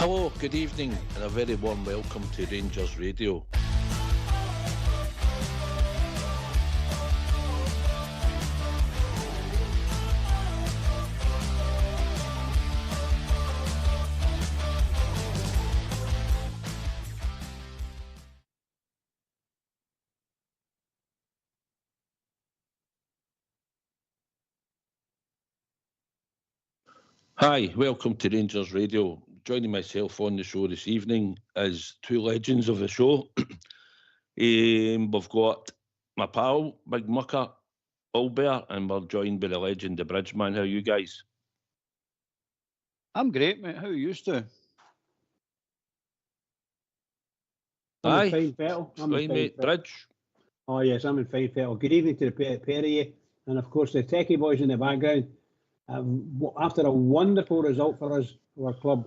Hello, good evening, and a very warm welcome to Rangers Radio. Hi, welcome to Rangers Radio. Joining myself on the show this evening is two legends of the show. We've got my pal, Big Mucker, Albert, and we're joined by the legend, the Bridgeman. How are you guys? I'm great, mate. How are you, Stu? I'm in fine fettle. Fine, mate. Bridge. Oh, yes, I'm in fine fettle. Good evening to the pair of you. And, of course, the techie boys in the background. After a wonderful result for us, our club,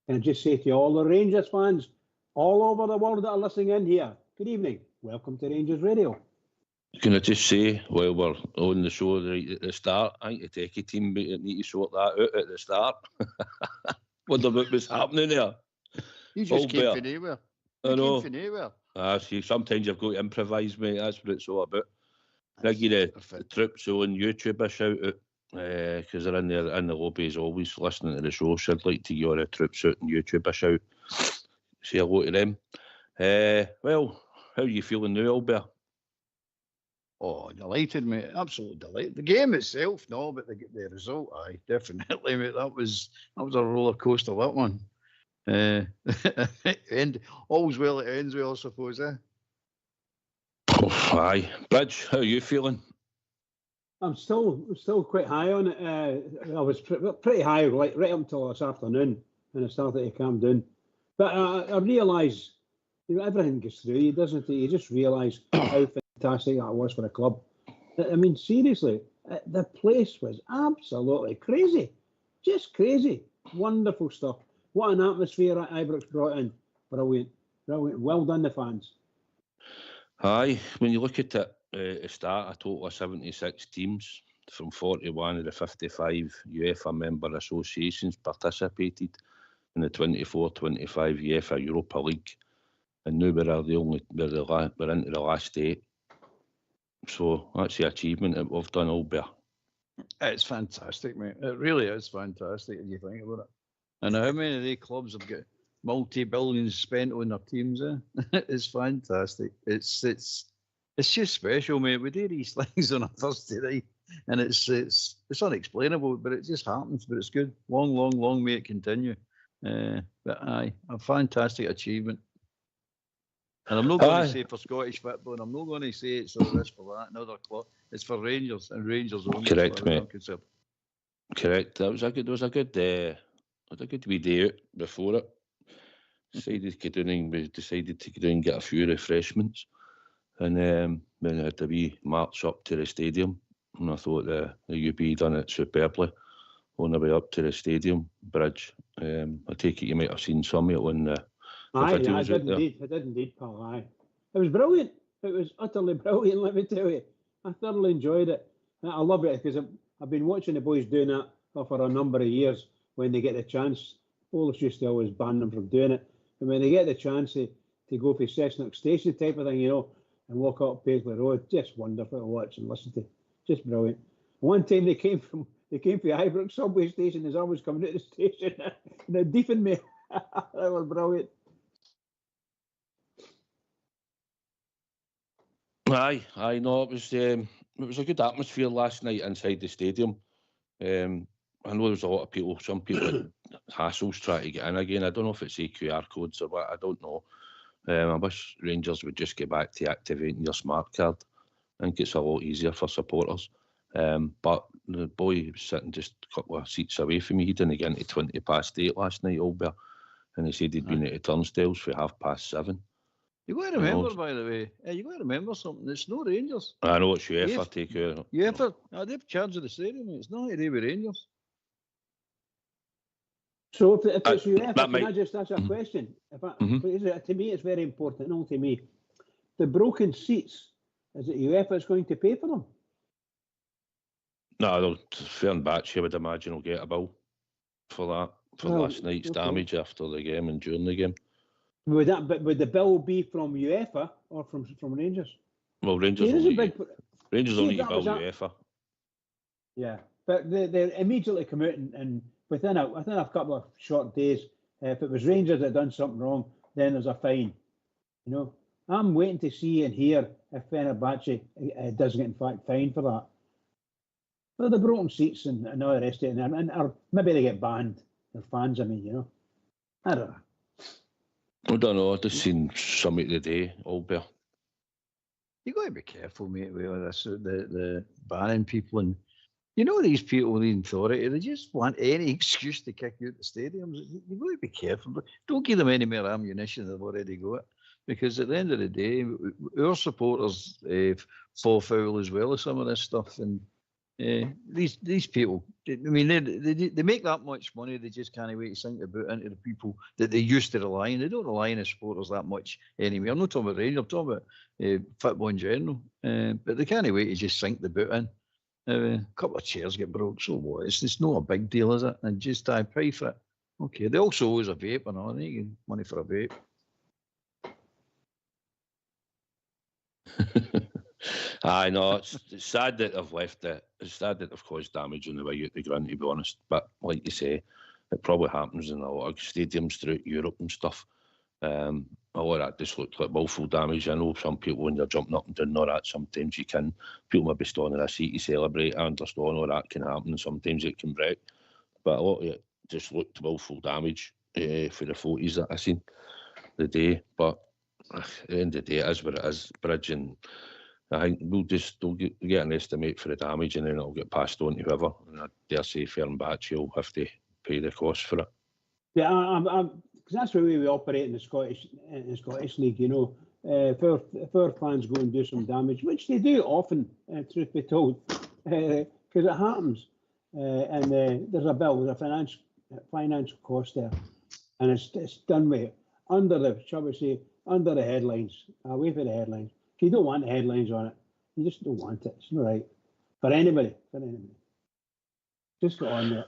can I just say to all the Rangers fans all over the world that are listening in here, good evening. Welcome to Rangers Radio. Can I just say, while we're on the show right at the start, I think the techie team need to sort that out at the start. Wonder what was happening there. You just came from anywhere. I know. See, sometimes you've got to improvise, mate. That's what it's all about. I give the troops on YouTube a shout out because they're in there in the lobbies always listening to the show. So I'd like to give all the troops out on YouTube a shout. Say hello to them. Well, how are you feeling now, Albert? Oh, delighted, mate. Absolutely delighted. The game itself, no, but the result, aye, definitely, mate. That was a roller coaster, that one. And all's well that ends well, I suppose, eh? Oh, aye. Bridge, how are you feeling? I'm still quite high on it. I was pretty high right up until this afternoon when I started to calm down. But I realise, everything gets through you, doesn't it? You just realise how fantastic that was for the club. I mean, seriously, the place was absolutely crazy. Just crazy. Wonderful stuff. What an atmosphere Ibrox brought in. Brilliant. Well done, the fans. Aye, when you look at it, at the start, a total of 76 teams from 41 of the 55 UEFA member associations participated in the 24-25 UEFA Europa League, and now we're into the last 8. So that's the achievement that we've done, Albert. It's fantastic, mate. It really is fantastic if you think about it. And how many of the clubs have got multi-billions spent on their teams? It's fantastic. It's just special, mate. We do these things on a Thursday night, and it's unexplainable, but it just happens. But it's good. Long may it continue. But aye, a fantastic achievement. And I'm not going to say for Scottish football, and I'm not going to say it's for this, for that, another club. It's for Rangers and Rangers only. Correct, mate. Correct. That was a good wee day out before it. Decided to go down and get a few refreshments, and then I had a wee march up to the stadium, and I thought the UB done it superbly on the way up to the stadium. Bridge. I take it you might have seen some of it on the videos. I did indeed, pal. Aye, it was brilliant. It was utterly brilliant. Let me tell you, I thoroughly enjoyed it. I love it because I've been watching the boys doing that for a number of years. When they get the chance, Olis used to always ban them from doing it. And when they get the chance to go for Cessnock Station type of thing, and walk up Paisley Road, just wonderful to watch and listen to. Just brilliant. One time they came from Ibrox subway station as I was coming out the station, and they deafened me. That was brilliant. Aye, no, it was a good atmosphere last night inside the stadium. I know there's a lot of people, some people had hassles trying to get in again. I don't know if it's QR codes or what, I don't know. I wish Rangers would just get back to activating your smart card. I think it's a lot easier for supporters. But the boy was sitting just a couple of seats away from me. He didn't get into 8:20 last night, Albert, and he said he'd been at the turnstiles for 7:30. You got to remember, by the way, you got to remember something. It's no Rangers. I know it's UEFA take care. UEFA, they're in charge of the stadium. It's not to do with Rangers. So if it's UEFA, can I just ask a question? To me, it's very important, not to me. The broken seats, is it UEFA that's going to pay for them? No, they'll Fernbach, I would imagine, will get a bill for that. for last night's damage after the game and during the game. Would the bill be from UEFA or from Rangers? Well, Rangers See, only See, get bill that- UEFA. Yeah, but they immediately come out and within a couple of short days, if it was Rangers that done something wrong, then there's a fine. You know, I'm waiting to see and hear if Fenerbahce does get in fact fined for that. Well, the broken seats and all the rest of it, or maybe they get banned. Their fans, I mean, you know, I don't know. I don't know. I just seen something today, Albert. You got to be careful, mate, with all this, the banning people, and you know these people in authority, they just want any excuse to kick you out the stadiums. You got to be careful. Don't give them any more ammunition than they've already got, because at the end of the day, our supporters fall foul as well as some of this stuff, and these people, I mean, they make that much money, they just can't wait to sink the boot into the people that they used to rely on. They don't rely on the supporters that much anymore. I'm not talking about Rangers, I'm talking about football in general. But they can't wait to just sink the boot in. A couple of chairs get broke, so what? It's not a big deal, is it? And just pay for it. Okay, they also owe us a vape and all. They get money for a vape. I know it's sad that they've left it. It's sad that they've caused damage on the way out the ground, to be honest. But like you say, it probably happens in a lot of stadiums throughout Europe and stuff. A lot of that just looked like willful damage. I know some people, when they're jumping up and down all that, sometimes you can. People might be standing in a seat to celebrate. I understand all that can happen, and sometimes it can break. But a lot of it just looked willful damage for the photos that I seen the day. But at the end of the day, it is what it is. Bridge, and I think we'll get an estimate for the damage, and then it'll get passed on to whoever. And I dare say Fenerbahce will have to pay the cost for it. Yeah, because that's the way we operate in the Scottish League. You know, if our fans go and do some damage, which they do often, truth be told, because it happens, and there's a bill, there's a financial cost there, and it's done with under the headlines, away from the headlines. If you don't want the headlines on it, you just don't want it. It's not right for anybody. Just go on there.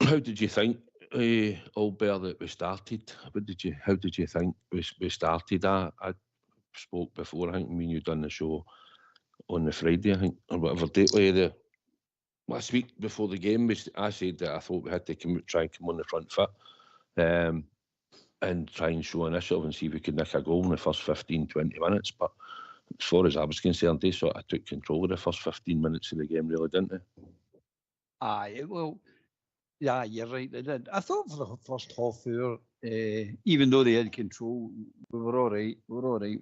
How did you think, Albert, that we started? How did you think we started? I spoke before. I think me and you done the show on the Friday, I think, or whatever date. Last week before the game, I said that I thought we had to try and come on the front foot, and try and show initiative and see if we could nick a goal in the first 15, 20 minutes. But as far as I was concerned, they sort of took control of the first 15 minutes of the game, really, didn't they? Aye, well, yeah, you're right, they did. I thought for the first half hour, even though they had control, we were all right.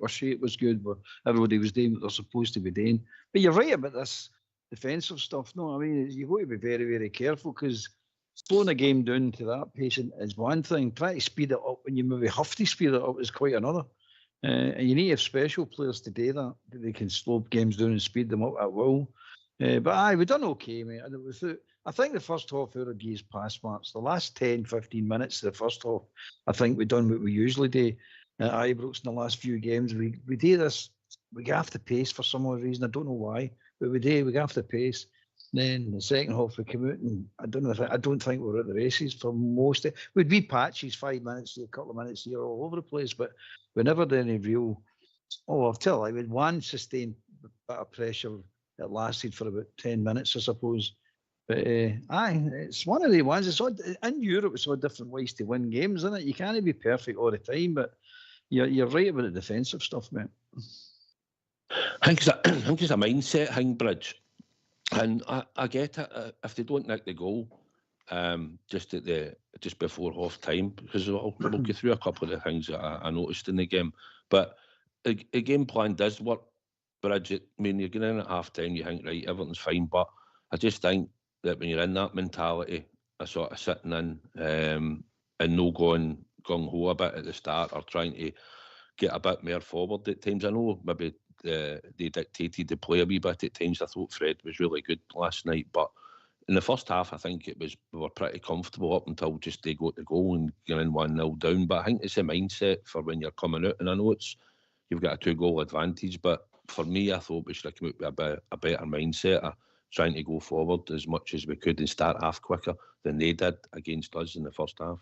Our shape was good. Everybody was doing what they're supposed to be doing. But you're right about this defensive stuff. No, I mean, you've got to be very, very careful, because slowing a game down to that pace is one thing. Trying to speed it up when you maybe have to speed it up is quite another. And you need to have special players to do that. They can slow games down and speed them up at will. But aye, we done okay, mate. And I think the first half hour gave us pass marks. The last 10, 15 minutes of the first half, I think we done what we usually do at Ibrox in the last few games. We do this, we get off the pace for some odd reason. I don't know why, but we get off the pace. Then the second half we came out, and I don't think we were at the races for most of it. We'd be patches, 5 minutes here, a couple of minutes here, all over the place, but we never did any real. I'll tell you, we had one sustained bit of pressure that lasted for about 10 minutes, I suppose. But it's one of the ones. It's in Europe, it's all different ways to win games, isn't it? You can't be perfect all the time, but you're right about the defensive stuff, mate. I think it's a mindset thing, Bridge. And I get it if they don't nick the goal just before half time, because we'll go through a couple of the things that I noticed in the game. But the game plan does work, Bridge. I mean, you're getting in at half time, you think, right, everything's fine. But I just think that when you're in that mentality of sort of sitting in and no going gung-ho a bit at the start, or trying to get a bit more forward at times. I know maybe they dictated the play a wee bit at times. I thought Fred was really good last night, but in the first half, I think we were pretty comfortable up until just they got the goal and getting 1-0 down. But I think it's a mindset for when you're coming out, and I know you've got a 2-goal advantage, but for me, I thought we should have come out with a better mindset of trying to go forward as much as we could and start half quicker than they did against us in the first half.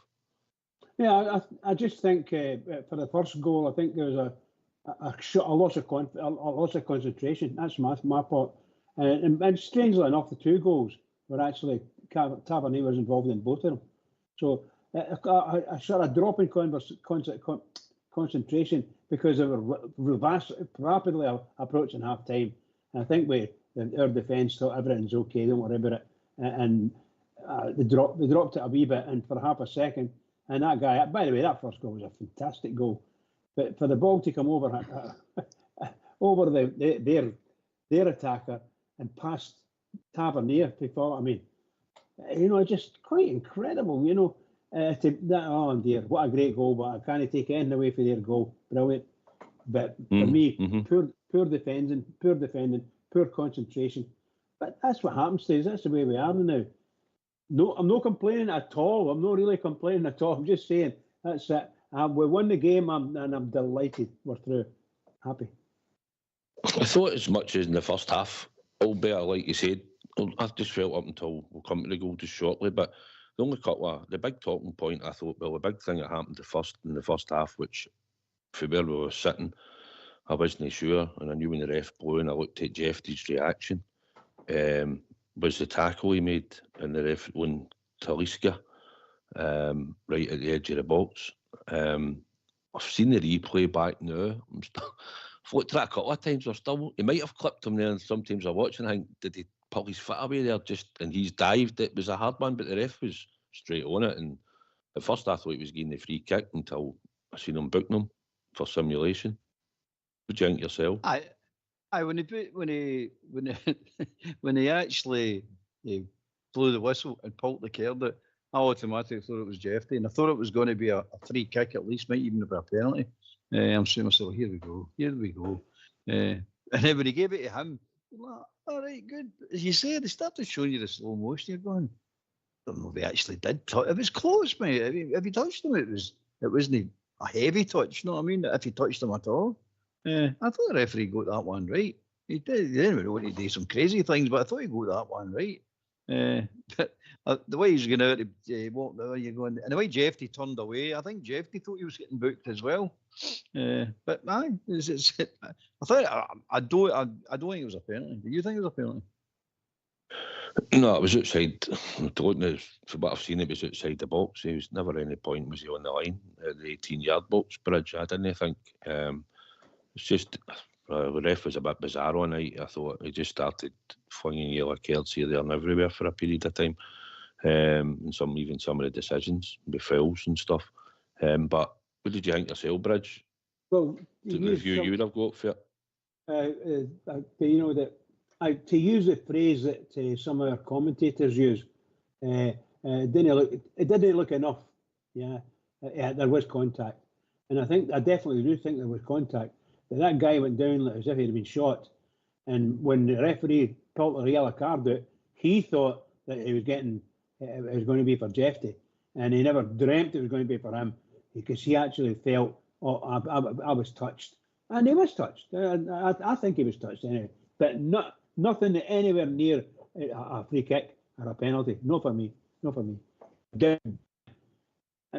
Yeah, I just think for the first goal, I think there was a loss of concentration. That's my thought. And strangely enough, the two goals were actually Tavernier was involved in both of them. So a sort of drop in concentration because they were rapidly approaching half time. And I think our defence thought everything's okay, don't worry about it. And they dropped it a wee bit, and for half a second. And that guy, by the way, that first goal was a fantastic goal. But for the ball to come over their attacker and past Tavernier to follow, I mean, just quite incredible, oh dear, what a great goal, but I can't take anything away from their goal. Brilliant. But for me, poor defending, poor concentration. But that's what happens to us. That's the way we are now. No, I'm not complaining at all. I'm not really complaining at all. I'm just saying that's it. We won the game, and I'm delighted we're through. Happy. I thought as much as in the first half, albeit like you said, I just felt up until we'll come to the goal just shortly. But the only the big talking point, I thought, well, the big thing that happened in the first half, which for where we were sitting, I wasn't sure, and I knew when the ref blew, and I looked at Jeffrey's reaction. Was the tackle he made and the ref on Talisca right at the edge of the box. I've seen the replay back now. I've looked at it a couple of times. He might have clipped him there, and sometimes I'm watching. I think, did he pull his foot away there and he's dived? It was a hard one, but the ref was straight on it. And at first I thought he was getting the free kick until I seen him booking him for simulation. What do you think yourself? When he actually blew the whistle and pulled the card out, I automatically thought it was Jeffrey, and I thought it was going to be a free kick at least, might even be a penalty. I'm saying to myself, here we go. And then when he gave it to him, I'm like, all right, good. As you say, they started showing you the slow motion. You're going, I don't know if he actually did touch. It was close, mate. If he touched him, it wasn't a heavy touch. You know what I mean? If he touched him at all. I thought the referee got that one right. He did. He didn't want to do some crazy things, but I thought he got that one right. But the way he's going out, he walked there, you're going, and the way Jeffrey turned away, I think Jeffrey thought he was getting booked as well. But I thought I don't think it was a penalty. Do you think it was a penalty? No, it was outside. For what I've seen, it was outside the box. He was never any point was he on the line at the 18-yard box bridge. I didn't think. It's just the ref was a bit bizarre on night. I thought he just started flinging yellow cards here, there, and everywhere for a period of time, and some of the decisions, the fouls and stuff. But what did you think yourself, Bridge? Well, the review you would have got for it. To use the phrase that some of our commentators use, it didn't look enough. Yeah, there was contact, and I definitely do think there was contact. But that guy went down as if he'd been shot, and when the referee pulled the yellow card out, he thought that it was going to be for Jeffrey, and he never dreamt it was going to be for him, because he actually felt, I was touched, and he was touched. I think he was touched anyway, but nothing anywhere near a free kick or a penalty. Not for me. Down.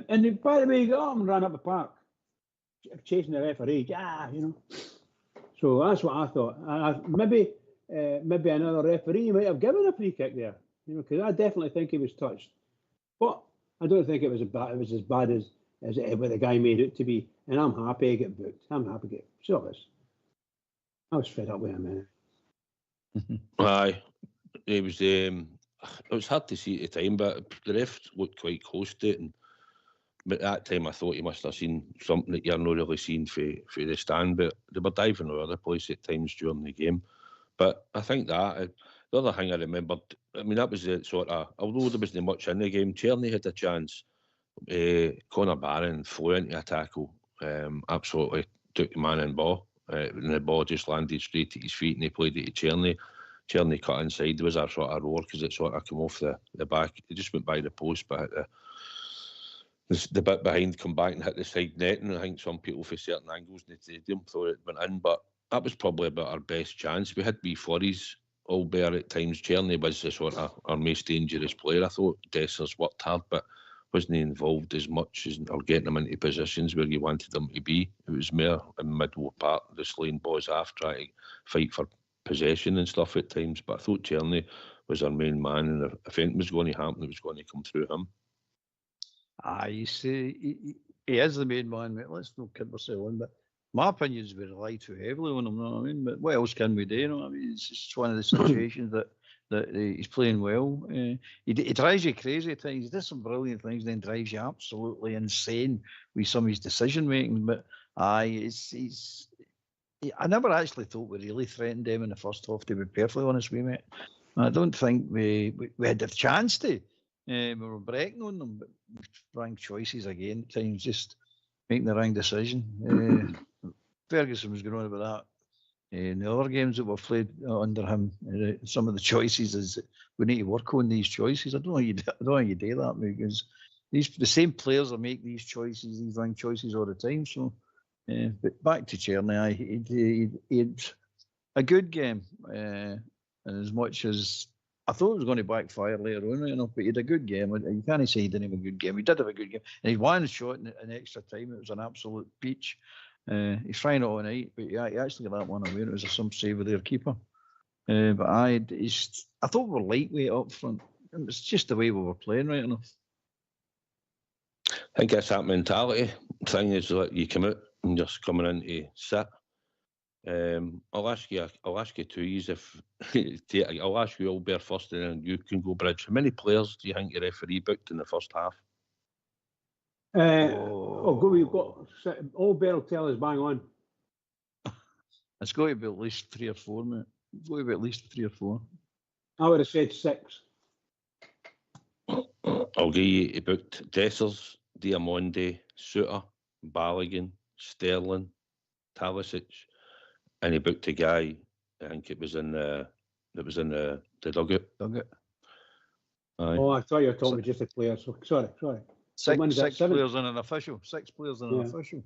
And by the way, he got up and ran up the park, chasing the referee. So that's what I thought. Maybe another referee might have given a free kick there, because I definitely think he was touched. But I don't think it was as bad as what the guy made it to be. And I'm happy to get booked. I was fed up with him, man. Aye, it was hard to see at the time, but the ref looked quite close to it. But at that time, I thought he must have seen something that you're not really seeing for the stand. But they were diving all over the place at times during the game. But I think the other thing I remembered, that was the sort of, although there wasn't much in the game, Tierney had a chance. Conor Barron flew into a tackle, absolutely took the man in ball, and the ball just landed straight at his feet, and he played it to Tierney. Tierney cut inside. There was a sort of roar because it sort of came off the back. It just went by the post, but hit the bit behind, come back and hit the side net. And I think some people from certain angles in the stadium thought it went in, but that was probably about our best chance. We had wee flurries Albert at times. Czerny was the sort of our most dangerous player. I thought Dessers worked hard, but wasn't involved as much as or getting them into positions where you wanted them to be. It was more in the middle part, just laying balls off, trying to fight for possession and stuff at times. But I thought Czerny was our main man, and if anything was going to happen, it was going to come through him. You see, he is the main man, mate. Let's not kid ourselves in, but my opinion is we rely too heavily on him, you know what I mean? But what else can we do, you know what I mean? It's just one of the situations that he's playing well. He drives you crazy at times. He does some brilliant things, then drives you absolutely insane with some of his decision making. But I never actually thought we really threatened them in the first half, to be perfectly honest with you, mate. I don't think we had the chance to. We were breaking on them, but wrong choices again at times, just making the wrong decision. Ferguson was going on about that. In the other games that were played under him, some of the choices is we need to work on these choices. I don't know how you do that, because the same players that make these choices, these wrong choices all the time. So, but back to Czerny, he had a good game, and as much as I thought it was going to backfire later on, you know, but he had a good game. You can't say he didn't have a good game. He did have a good game, and he won a shot in extra time. It was an absolute peach. He's trying it all night, but he actually got that one away. It was some save with their keeper. But I thought we were lightweight up front. It's just the way we were playing, right enough. I think it's that mentality. The thing is that you come out and just coming in to sit. I'll ask you two years if I'll ask you Albert first, and then you can go Bridge. How many players do you think your referee booked in the first half? We've got Albert will tell us bang on. It's got to be at least 3 or 4, mate. It's got to be at least 3 or 4. I would have said 6. I'll give you, he booked Dessers, Diamonde, Suter, Balogun, Sterling, Talisic, and he booked a guy. I think it was in the dugout. Aye. Oh, I thought you were talking about just the players. Sorry. Six players and an official. 6 players and an official.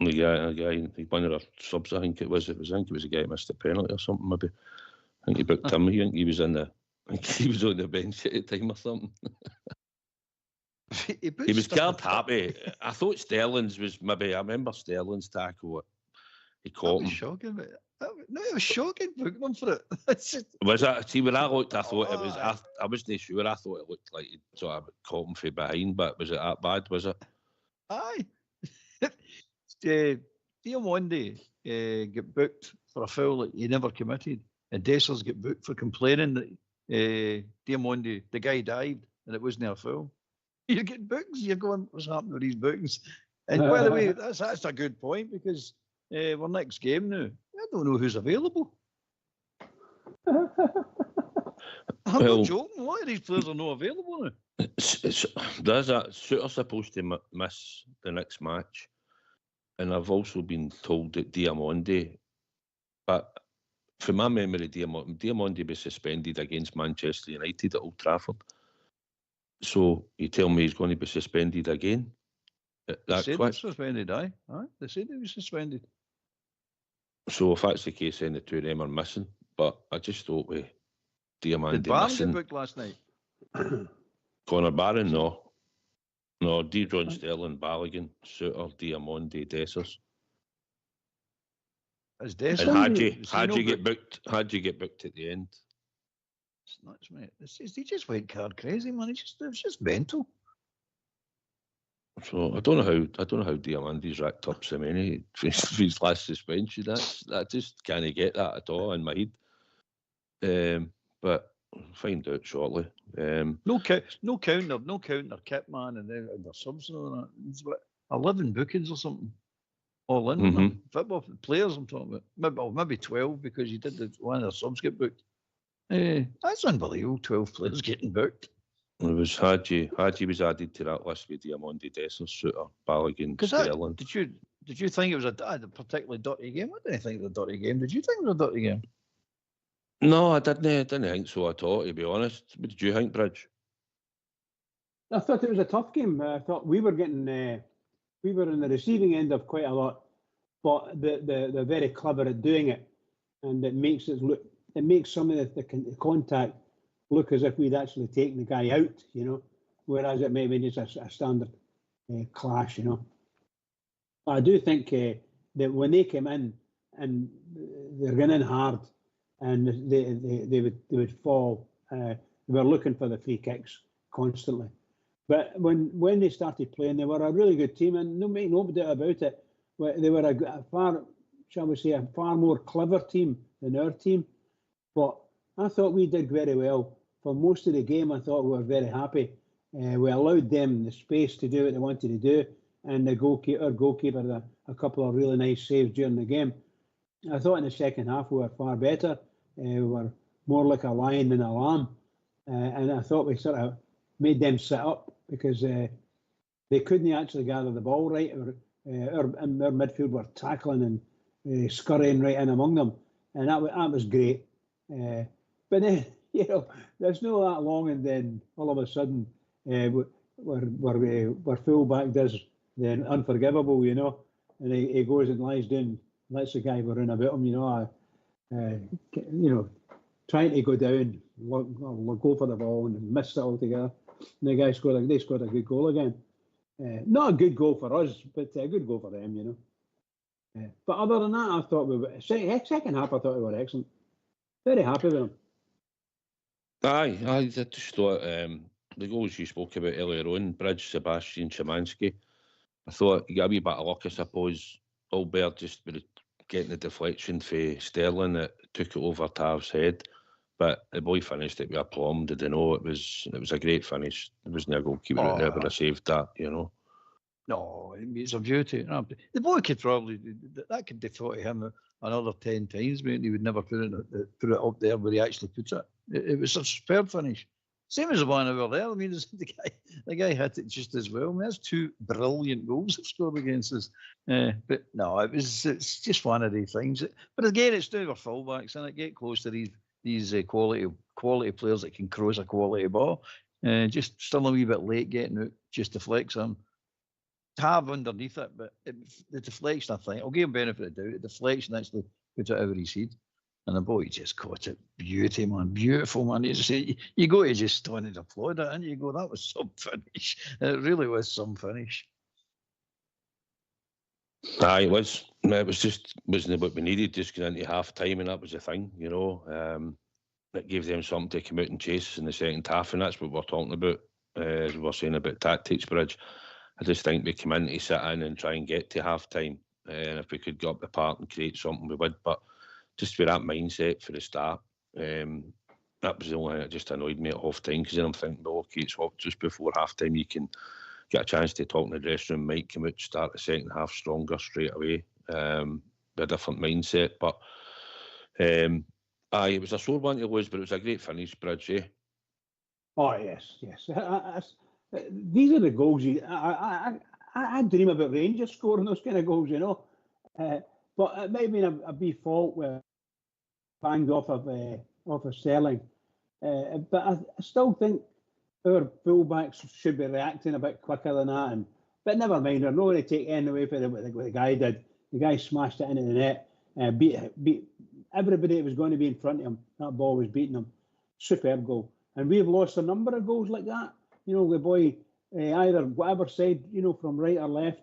The guy, one of the subs. I think it was a guy who missed a penalty or something. Maybe. I think he booked him. I think he was on the bench at the time or something. He was guard happy. I thought Sterling's was maybe. I remember Sterling's tackle. He caught him. Shocking, but it was shocking booking him for it. Was that? See, when I looked, I thought it was. I wasn't sure. I thought it looked like he sort of caught him from behind, but was it that bad? Was it? Aye. Diamonde get booked for a foul that he never committed, and Dessers get booked for complaining that Diamonde, the guy dived, and it wasn't a foul. You get bookings. You're going, what's happening with these bookings? And by the way, that's a good point, because we're next game now. I don't know who's available. I'm not joking. A lot of these players are not available now. There's that Shooter's supposed to miss the next match, and I've also been told that Diamonde, but from my memory, Diamonde was suspended against Manchester United at Old Trafford. So you tell me he's going to be suspended again? They said he was suspended, aye. They said he was suspended. So if that's the case, then the two of them are missing. But I just thought with Diamonde missing. Did Barron get booked last night? Connor Barron, no. No, John Sterling, Balogun, Suter, Diamonde, Dessers. Is Dessers? And Hadji get booked at the end. It's nuts, mate. He just went card crazy, man. It was just mental. So I don't know how Diamante's racked up so many for his last suspension. I just can't get that at all in my head. But I'll find out shortly. No counter, kit man, and their subs and all that. It's what, 11 bookings or something. All in football players I'm talking about. Maybe 12, because you did one of their subs get booked. That's unbelievable. 12 players getting booked. It was Hadji was added to that list with Diamonde, Dessers, Suter, Balogun, Sterling. Did you think it was a particularly dirty game? I didn't think it was a dirty game. Did you think it was a dirty game? No, I didn't think so at all, to be honest. What did you think, Bridge? I thought it was a tough game. I thought we were getting, we were on the receiving end of quite a lot, but they're very clever at doing it, and it makes it look it makes some of the contact look as if we'd actually taken the guy out, you know, whereas it may be just a standard clash, you know. I do think that when they came in and they're running hard and they would fall, they were looking for the free kicks constantly. But when they started playing, they were a really good team, and no doubt about it. They were a far, shall we say, a far more clever team than our team. But I thought we did very well. For most of the game, I thought we were very happy. We allowed them the space to do what they wanted to do, and our goalkeeper had a couple of really nice saves during the game. I thought in the second half we were far better. We were more like a lion than a lamb. And I thought we sort of made them sit up because they couldn't actually gather the ball right. Our midfield were tackling and scurrying right in among them. And that was great. But then, you know, there's no that long, and then all of a sudden, where fullback does the unforgivable, you know, and he goes and lies down, lets the guy run about him, you know, trying to go down, go for the ball and missed it altogether. And the guy scored a good goal again. Not a good goal for us, but a good goal for them, you know. But other than that, I thought second half, I thought we were excellent. Very happy with them. Aye, I just thought the goals you spoke about earlier on, Bridge, Sebastian, Szymanski, I thought you got a wee bit of luck, I suppose. Albert just getting the deflection for Sterling that took it over Tav's head. But the boy finished it with aplomb, did you know? It was a great finish. There wasn't a goalkeeper out there would have saved that, you know. No, it's a beauty. The boy could probably, that could defy him another 10 times, mate. He would never put it up there where he actually puts it. It was a superb finish. Same as the one over there. I mean, the guy hit it just as well. I mean, that's two brilliant goals they've scored against us. But no, it's just one of these things. But again, it's down our fullbacks, and it get close to these quality players that can cross a quality ball. Just still a wee bit late getting out, just deflects them. Have underneath it, but the deflection, I think, I'll give him benefit of the doubt. The deflection actually puts it over his head. And the boy just caught it. Beauty, man. Beautiful, man. You go to just stand and applaud it, and you go, that was some finish. It really was some finish. Aye, it was. It was just, wasn't what we needed, just going into half time, and that was the thing, you know. It gave them something to come out and chase in the second half, and that's what we're talking about, as we were saying about tactics, Bridge. I just think we come in to sit in and try and get to half time, and if we could go up the park and create something, we would, but just with that mindset for the start, that was the only thing that just annoyed me at half time, because then I'm thinking, well, okay, it's just before half time, you can get a chance to talk in the dressing room, might come out, start the second half stronger straight away, with a different mindset. But it was a sore one to lose, but it was a great finish, Bridge, eh? Oh, yes. These are the goals I dream about Rangers scoring those kind of goals, you know. But it might have been a wee fault with banged off of Sterling. But I still think our fullbacks should be reacting a bit quicker than that. But never mind, they're not going to take any away from what the guy did. The guy smashed it into the net, beat everybody that was going to be in front of him. That ball was beating him. Superb goal. And we've lost a number of goals like that. You know, the boy, either whatever side, you know, from right or left,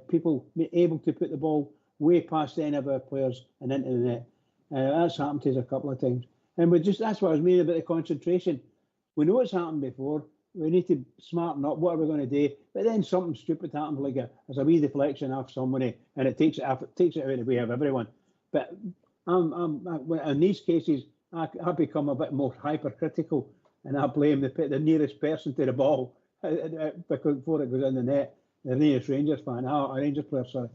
people able to put the ball way past any of our players and into the net. That's happened to us a couple of times. And that's what I was meaning about the concentration. We know it's happened before. We need to smarten up. What are we going to do? But then something stupid happens, like there's a wee deflection off somebody, and it takes it out of the way of everyone. But in these cases, I become a bit more hypercritical, and I blame the nearest person to the ball before it goes in the net. The nearest Rangers fan, a Rangers player, sorry.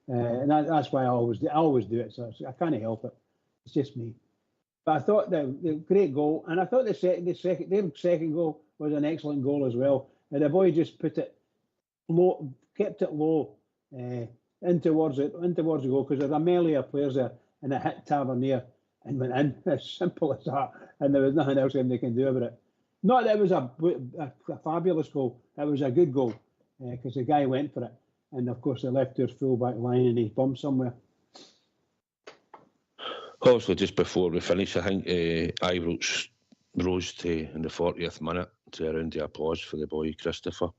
And that's why I always do it. So I can't help it. It's just me. But I thought the great goal, and I thought their second goal was an excellent goal as well. And the boy just put it low, kept it low, in towards the goal, because there's a melee of players there, and it hit Tavernier and went in. As simple as that. And there was nothing else they can do about it. Not that it was a fabulous goal. It was a good goal, because the guy went for it. And of course, they left their fullback line and he bumped somewhere. Obviously, just before we finish, I think Ibrox rose to in the 40th minute to a round of applause for the boy Christopher.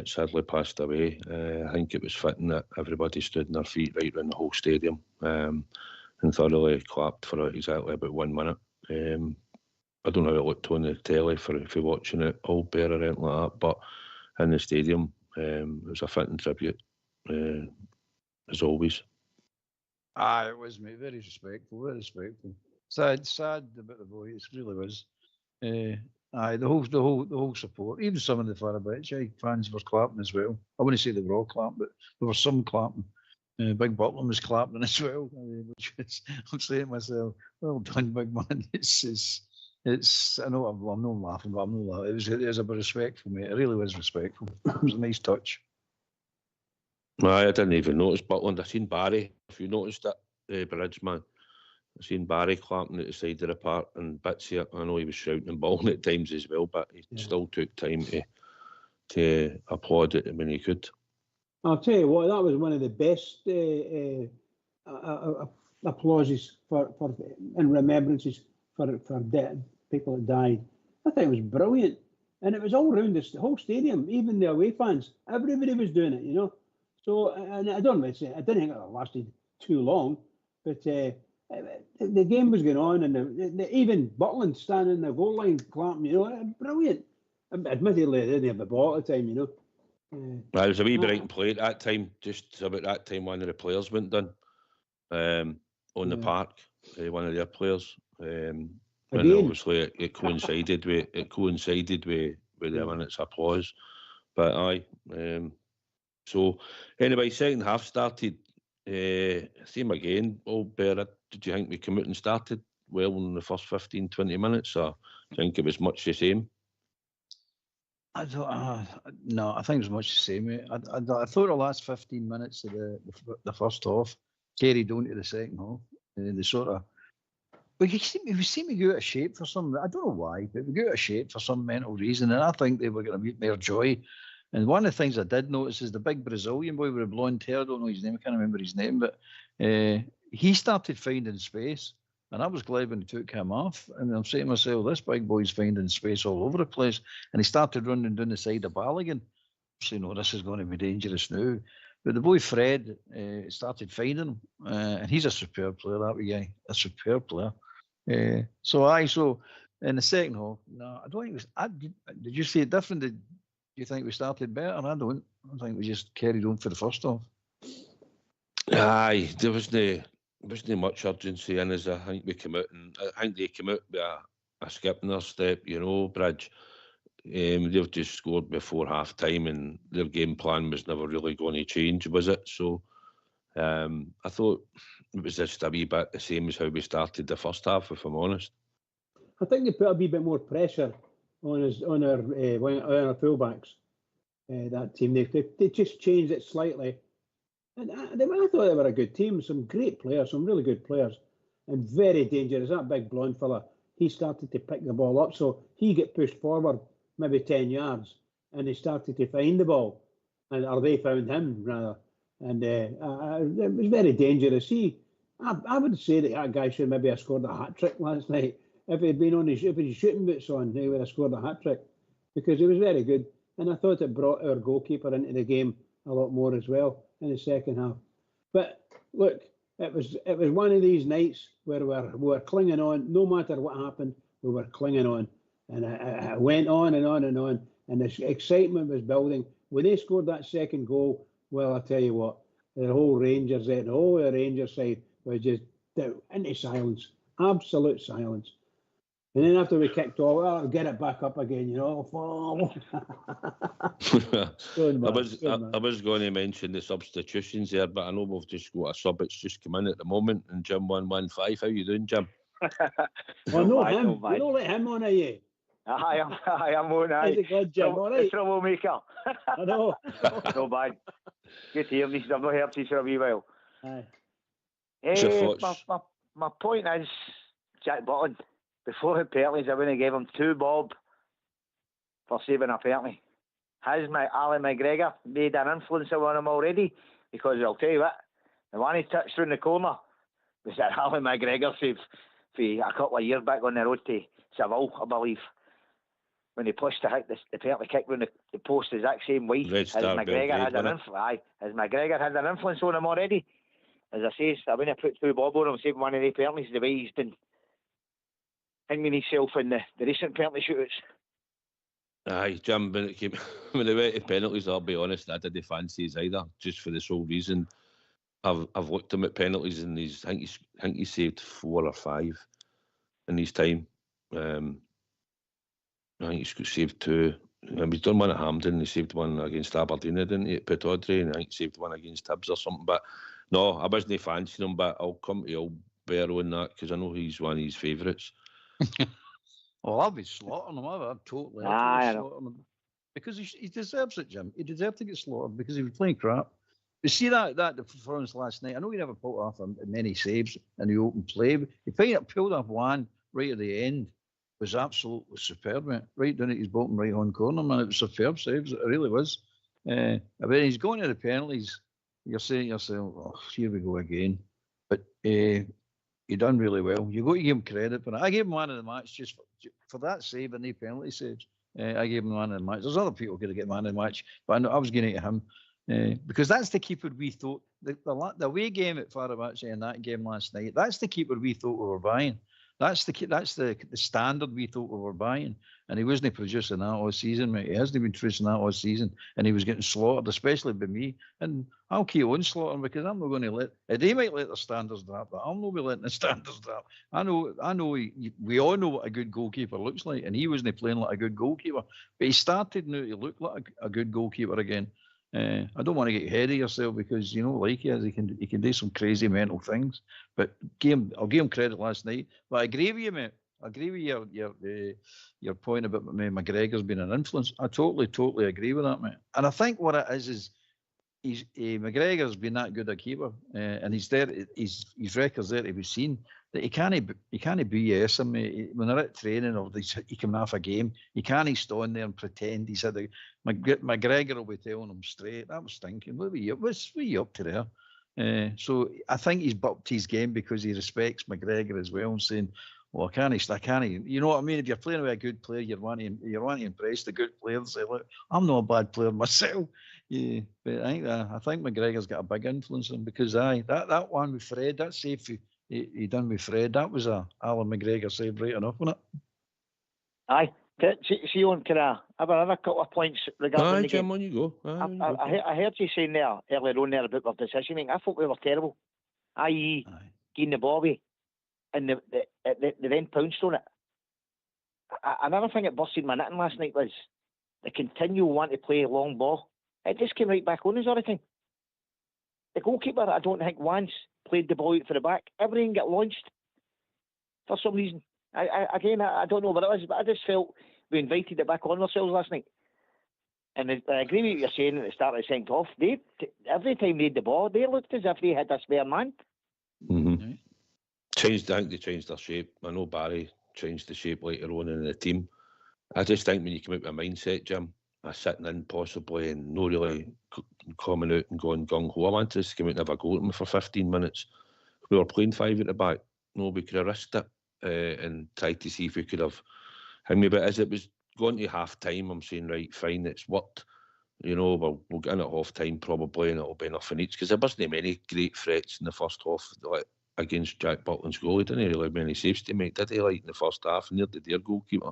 Sadly passed away. I think it was fitting that everybody stood on their feet right around the whole stadium and thoroughly clapped for exactly about 1 minute. I don't know how it looked on the telly if you're watching it all bare or anything like that, but in the stadium, it was a fitting tribute, as always. It was, mate. Very respectful, very respectful. Sad about the boy. It really was. The whole support. Even some of the Fenerbahce fans were clapping as well. I wouldn't say they were all clapping, but there was some clapping. Big Butland was clapping as well. Which is, I'm saying to myself, well done, big man. It's. I know I'm not laughing, but I'm not laughing. It was a bit respectful, mate. It really was respectful. It was a nice touch. I didn't even notice Butland. I seen Barry. If you noticed it, Bridge, man. I seen Barry clapping at the side of the park and bits here. I know he was shouting and bawling at times as well, but he still took time to applaud it when he could. I'll tell you what, that was one of the best applauses for and remembrances for dead people that died. I think it was brilliant, and it was all around the whole stadium, even the away fans. Everybody was doing it, you know. So, and I don't want to say I didn't think it lasted too long, but the game was going on, and even Butland standing in the goal line clapping, you know, brilliant. Admittedly, they didn't have the ball at the time, you know. There was a wee break in play at that time. Just about that time, one of the players went down on the park. One of their players, and obviously it coincided with the minutes applause. But aye, so anyway, second half started. Same again. Bear. Did you think we came out and started well in the first 15, 20 minutes, or do you think it was much the same? I don't. No, I think it was much the same. Mate. I thought the last 15 minutes of the first half carried on to the second half. They sort of. We seem to go out of shape for some. I don't know why, but we go out of shape for some mental reason, and I think they were going to meet more joy. And one of the things I did notice is the big Brazilian boy with a blonde hair. I don't know his name. I can't remember his name, but he started finding space, and I was glad when he took him off. And I'm saying to myself, this big boy's finding space all over the place. And he started running down the side of Balogun. So, you know, this is going to be dangerous now. But the boy Fred started finding him, and he's a superb player, that wee guy, a superb player. So in the second half, no, I don't think it was. Did you see it different? Did you think we started better? I don't. I think we just carried on for the first half. Aye, there wasn't much urgency in us. I think we came out, and I think they came out with a skip in their step, you know, Bridge. They've just scored before half time, and their game plan was never really going to change, was it? So I thought it was just a wee bit the same as how we started the first half, if I'm honest. I think they put a wee bit more pressure on our fullbacks. That team, they just changed it slightly, and I thought they were a good team. Some great players, some really good players, and very dangerous. That big blonde fella, he started to pick the ball up, so he get pushed forward maybe 10 yards, and he started to find the ball, or they found him rather, and it was very dangerous. I would say that guy should maybe have scored a hat trick last night. If he'd been on his shooting boots on, he would have scored a hat trick, because he was very good. And I thought it brought our goalkeeper into the game a lot more as well in the second half. But look, it was one of these nights where we were clinging on. No matter what happened, we were clinging on. And it went on and on and on. And the excitement was building. When they scored that second goal, well, I'll tell you what, the whole Rangers side was just into silence. Absolute silence. And then after we kicked off, I'll get it back up again, you know. I was going to mention the substitutions there, but I know we've just got a sub that's just come in at the moment, and Jim 115. How you doing, Jim? Well, no, him. You don't let him on, are you? I am on. How's it going, Jim? All right? Troublemaker. I know. No bad. Good to hear this. I've not heard this for a wee while. Aye. My point is, Jack Butland, before the penalties, I wouldn't have gave him 2 bob for saving a penalty. Has Alan McGregor made an influence on him already? Because I'll tell you what, the one he touched through in the corner, was that Alan McGregor save for a couple of years back on the road to Seville, I believe, when he pushed the penalty kick round the post the exact same way. Red Star McGregor had an Belgrade, influence. As McGregor had an influence on him already. As I say, I wouldn't have put two bob on him saving one of the penalties the way he's been hanging himself in the recent penalty shootouts. Aye, Jim, when it went to penalties, I'll be honest, I didn't fancy his either, just for the sole reason. I've looked him at penalties and I think he saved 4 or 5 in his time. I think he's saved 2. He's done one at Hampden. He saved one against Aberdeen, didn't he, at Pittodrie, and I think he saved one against Hibs or something. But no, I wasn't fancying him, but I'll come to Alberto on that because I know he's one of his favourites. Well, I'll be slaughtering him. I'd totally slaughtering him. Because he deserves it, Jim. He deserved to get slaughtered because he was playing crap. You see that performance last night? I know he never pulled off many saves in the open play. But he pulled off one right at the end. It was absolutely superb, mate. Right down at his bottom right-hand corner, man. It was superb saves. It really was. I mean, he's going to the penalties. You're saying to yourself, oh, here we go again. But he done really well. You got to give him credit for that. I gave him man of the match just for that save and the penalty saves. I gave him man of the match. There's other people going to get man of the match, but I was getting to him. Because that's the keeper we thought the away game at Fenerbahce and that game last night. That's the keeper we thought we were buying. That's the standard we thought we were buying, and he wasn't producing that all season, mate. He hasn't been producing that all season, and he was getting slaughtered, especially by me. And I'll keep on slaughtering because I'm not going to let. They might let their standards drop, but I'll not be letting the standards drop. I know. We all know what a good goalkeeper looks like, and he wasn't playing like a good goalkeeper, but he started now to look like a good goalkeeper again. I don't want to get ahead of yourself because you know, like he is, he can do some crazy mental things. But I'll give him credit last night. But I agree with you, mate. I agree with your point about McGregor's being an influence. I totally agree with that, mate. And I think what it is McGregor's been that good a keeper, and he's there. His record's there to be seen. That he can't BS him, mate. When they're at training or he coming off a game, he can't stand there and pretend he's had McGregor will be telling him straight. That was stinking. What were you up to there? So I think he's bucked his game because he respects McGregor as well and saying, well, I can't. You know what I mean? If you're playing with a good player, you want to impress the good players. Say, look, I'm not a bad player myself. Yeah, but I think McGregor's got a big influence on him because that one with Fred, that save he done with Fred, that was a Alan McGregor save right enough, wasn't it? Aye. See, on, can I have another couple of points regarding the game? Jim, on you go. I heard you saying there earlier on there about the decision making. I thought we were terrible. I.e., getting the ball away and they then pounced on it. Another thing that busted my knitting last night was the continual want to play long ball. It just came right back on us all the time. The goalkeeper, I don't think once played the ball out for the back. Everything got launched for some reason. I don't know what it was, but I just felt we invited it back on ourselves last night. And I agree with what you're saying at the start of the second half. Every time they had the ball, they looked as if they had a spare man. Mm-hmm. I think they changed their shape. I know Barry changed the shape later on in the team. I just think when you come out with a mindset, Jim, sitting in possibly and not really coming out and going gung-ho. I wanted us to come out and have a go at them for 15 minutes. We were playing 5 at the back. No, we could have risked it and tried to see if we could have hung me. But as it was going to half-time, I'm saying, right, fine, it's worked. You know, we'll get in at half-time probably and it'll be enough in each. Because there wasn't many great threats in the first half like against Jack Butland's goal. He didn't really have many saves to make, did he, like in the first half, near the dear goalkeeper.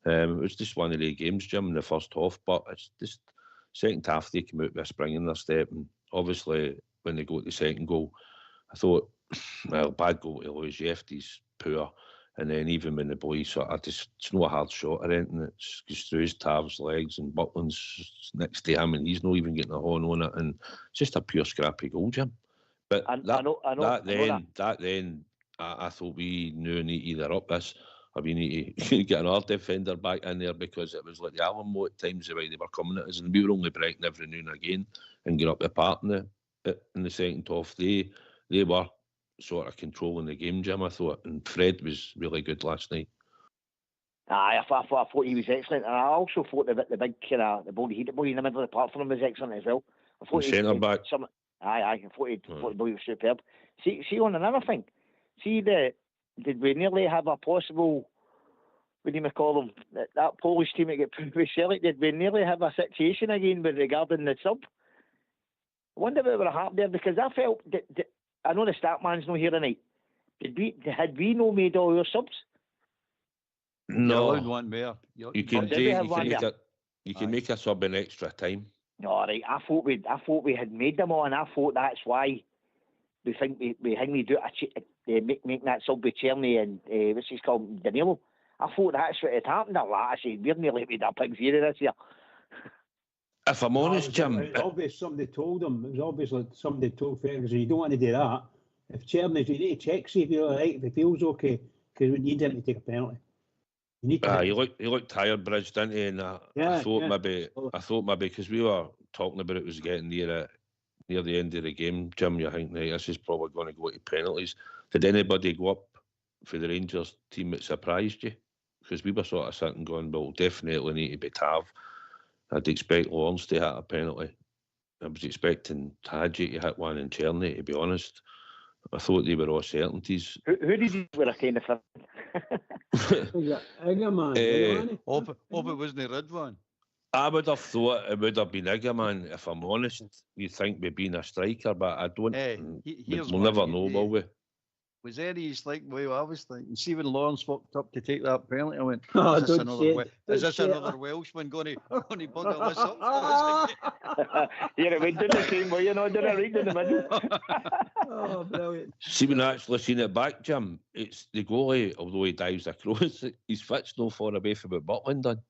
It was just one of the games, Jim, in the first half, but it's just second half they came out with a spring in their step, and obviously when they go to the second goal, I thought, well, bad goal to lose. Jefty's poor, and then even when the boys, it's not a hard shot or anything. It goes through his Tav's legs, and Butland's next to him, and he's not even getting a horn on it, and it's just a pure scrappy goal, Jim. But I thought we knew need to either up this. We need to get another defender back in there because it was like the Alamo at times the way they were coming at us, and we were only breaking every now and again and get up the part in the second half. They were sort of controlling the game, Jim, I thought, and Fred was really good last night. I thought he was excellent, and I also thought the big the ball he hit in the middle of the platform was excellent as well. I thought centre back. I thought the ball was superb. See on another thing. did we nearly have a possible, what do you call them, that Polish team that get put with Celtic, did we nearly have a situation again with regarding the sub? I wonder what would have happened there, because I felt that I know the stat man's not here tonight. Had we no made all our subs? No. You're one more. You can make a sub in extra time. No, right. I thought we had made them all, and I thought that's why we think we do making that sub with Czerny and what's his called, Danilo. I thought that's what had happened. I said we're nearly made a pig's ear this year. If I'm honest, Jim, it was obvious somebody told him. It was obvious that somebody told Ferguson, you don't want to do that. If Czerny's, you need to check, see if you're all right, if he feels okay, because we need him to take a penalty. He looked tired, Bridge, didn't he? And I thought maybe because we were talking about it was getting near the end of the game, Jim, you think, right, this is probably going to go to penalties. Did anybody go up for the Rangers team that surprised you? Because we were sort of sitting going, well, definitely need to be Tav. I'd expect Lawrence to hit a penalty. I was expecting Hadji to hit one and Czerny, to be honest. I thought they were all certainties. Who did you were a kind of Iggerman. Hope it wasn't a Ridwan. I would have thought it would have been Iggerman, if I'm honest. You think we'd been a striker, but I don't. We'll never know, will we? Was Eddie's like the way I was thinking? See, when Lawrence walked up to take that penalty, I went, is this another Welshman going to bugger this up? Yeah, it went down the same way, did it right in the middle? Oh, brilliant. See, when I actually seen it back, Jim, it's the goalie, although he dives across, his foot's no far away from what Butland done.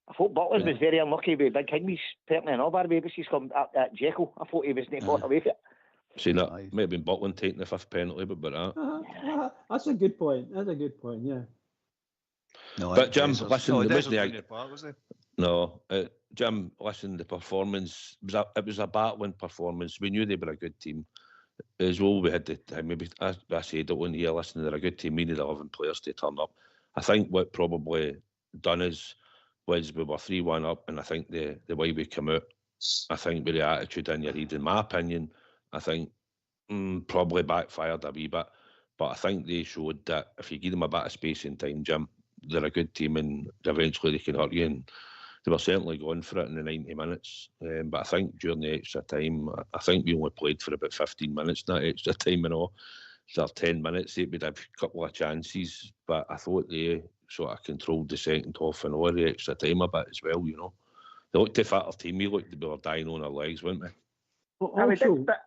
I thought Butland was very unlucky with Big Higby's penalty and all that, but he's come at Jekyll. I thought he was not far away from it. See, that might have been Butland taking the fifth penalty, but that. That's a good point. Yeah. No, but Jim, listen, Jim, listen, the performance it was a battling performance. We knew they were a good team. As well, we had maybe I said it on here. Listen, they're a good team. We need 11 players to turn up. I think what probably done was we were 3-1 up, and I think the way we come out, I think with the attitude in your head, in my opinion, I think probably backfired a wee bit. But I think they showed that if you give them a bit of space and time, Jim, they're a good team, and eventually they can hurt you. And they were certainly going for it in the 90 minutes. But I think during the extra time, I think we only played for about 15 minutes in that extra time and all. So 10 minutes, they would have a couple of chances. But I thought they sort of controlled the second half and all the extra time a bit as well, They looked a fatter team. We looked we were dying on our legs, weren't we? Well, also, but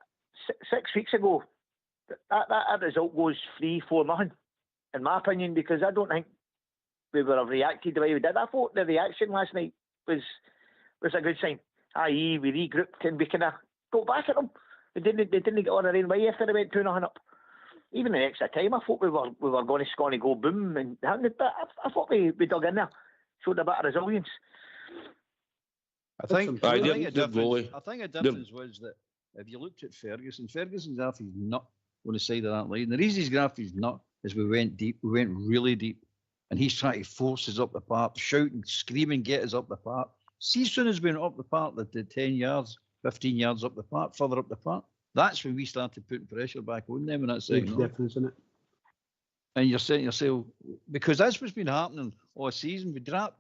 6 weeks ago, that result goes 3-4-0, in my opinion, because I don't think we would have reacted the way we did. I thought the reaction last night was a good sign. I.e., we regrouped and we kind of got back at them. They didn't get on their own way after they went 2-0 up. Even in extra time, I thought we were going to go boom, and but I thought we dug in there, showed a bit of resilience. I think a difference was that if you looked at Ferguson's graph is not on the side of that line. The reason his graph is not is we went deep. We went really deep. And he's trying to force us up the park, shouting, screaming, get us up the park. See, as soon as we went up the park, the 10 yards, 15 yards up the park, further up the park, that's when we started putting pressure back on them. And that's the difference, isn't it? And you're saying to yourself, because that's what's been happening all season. We drop.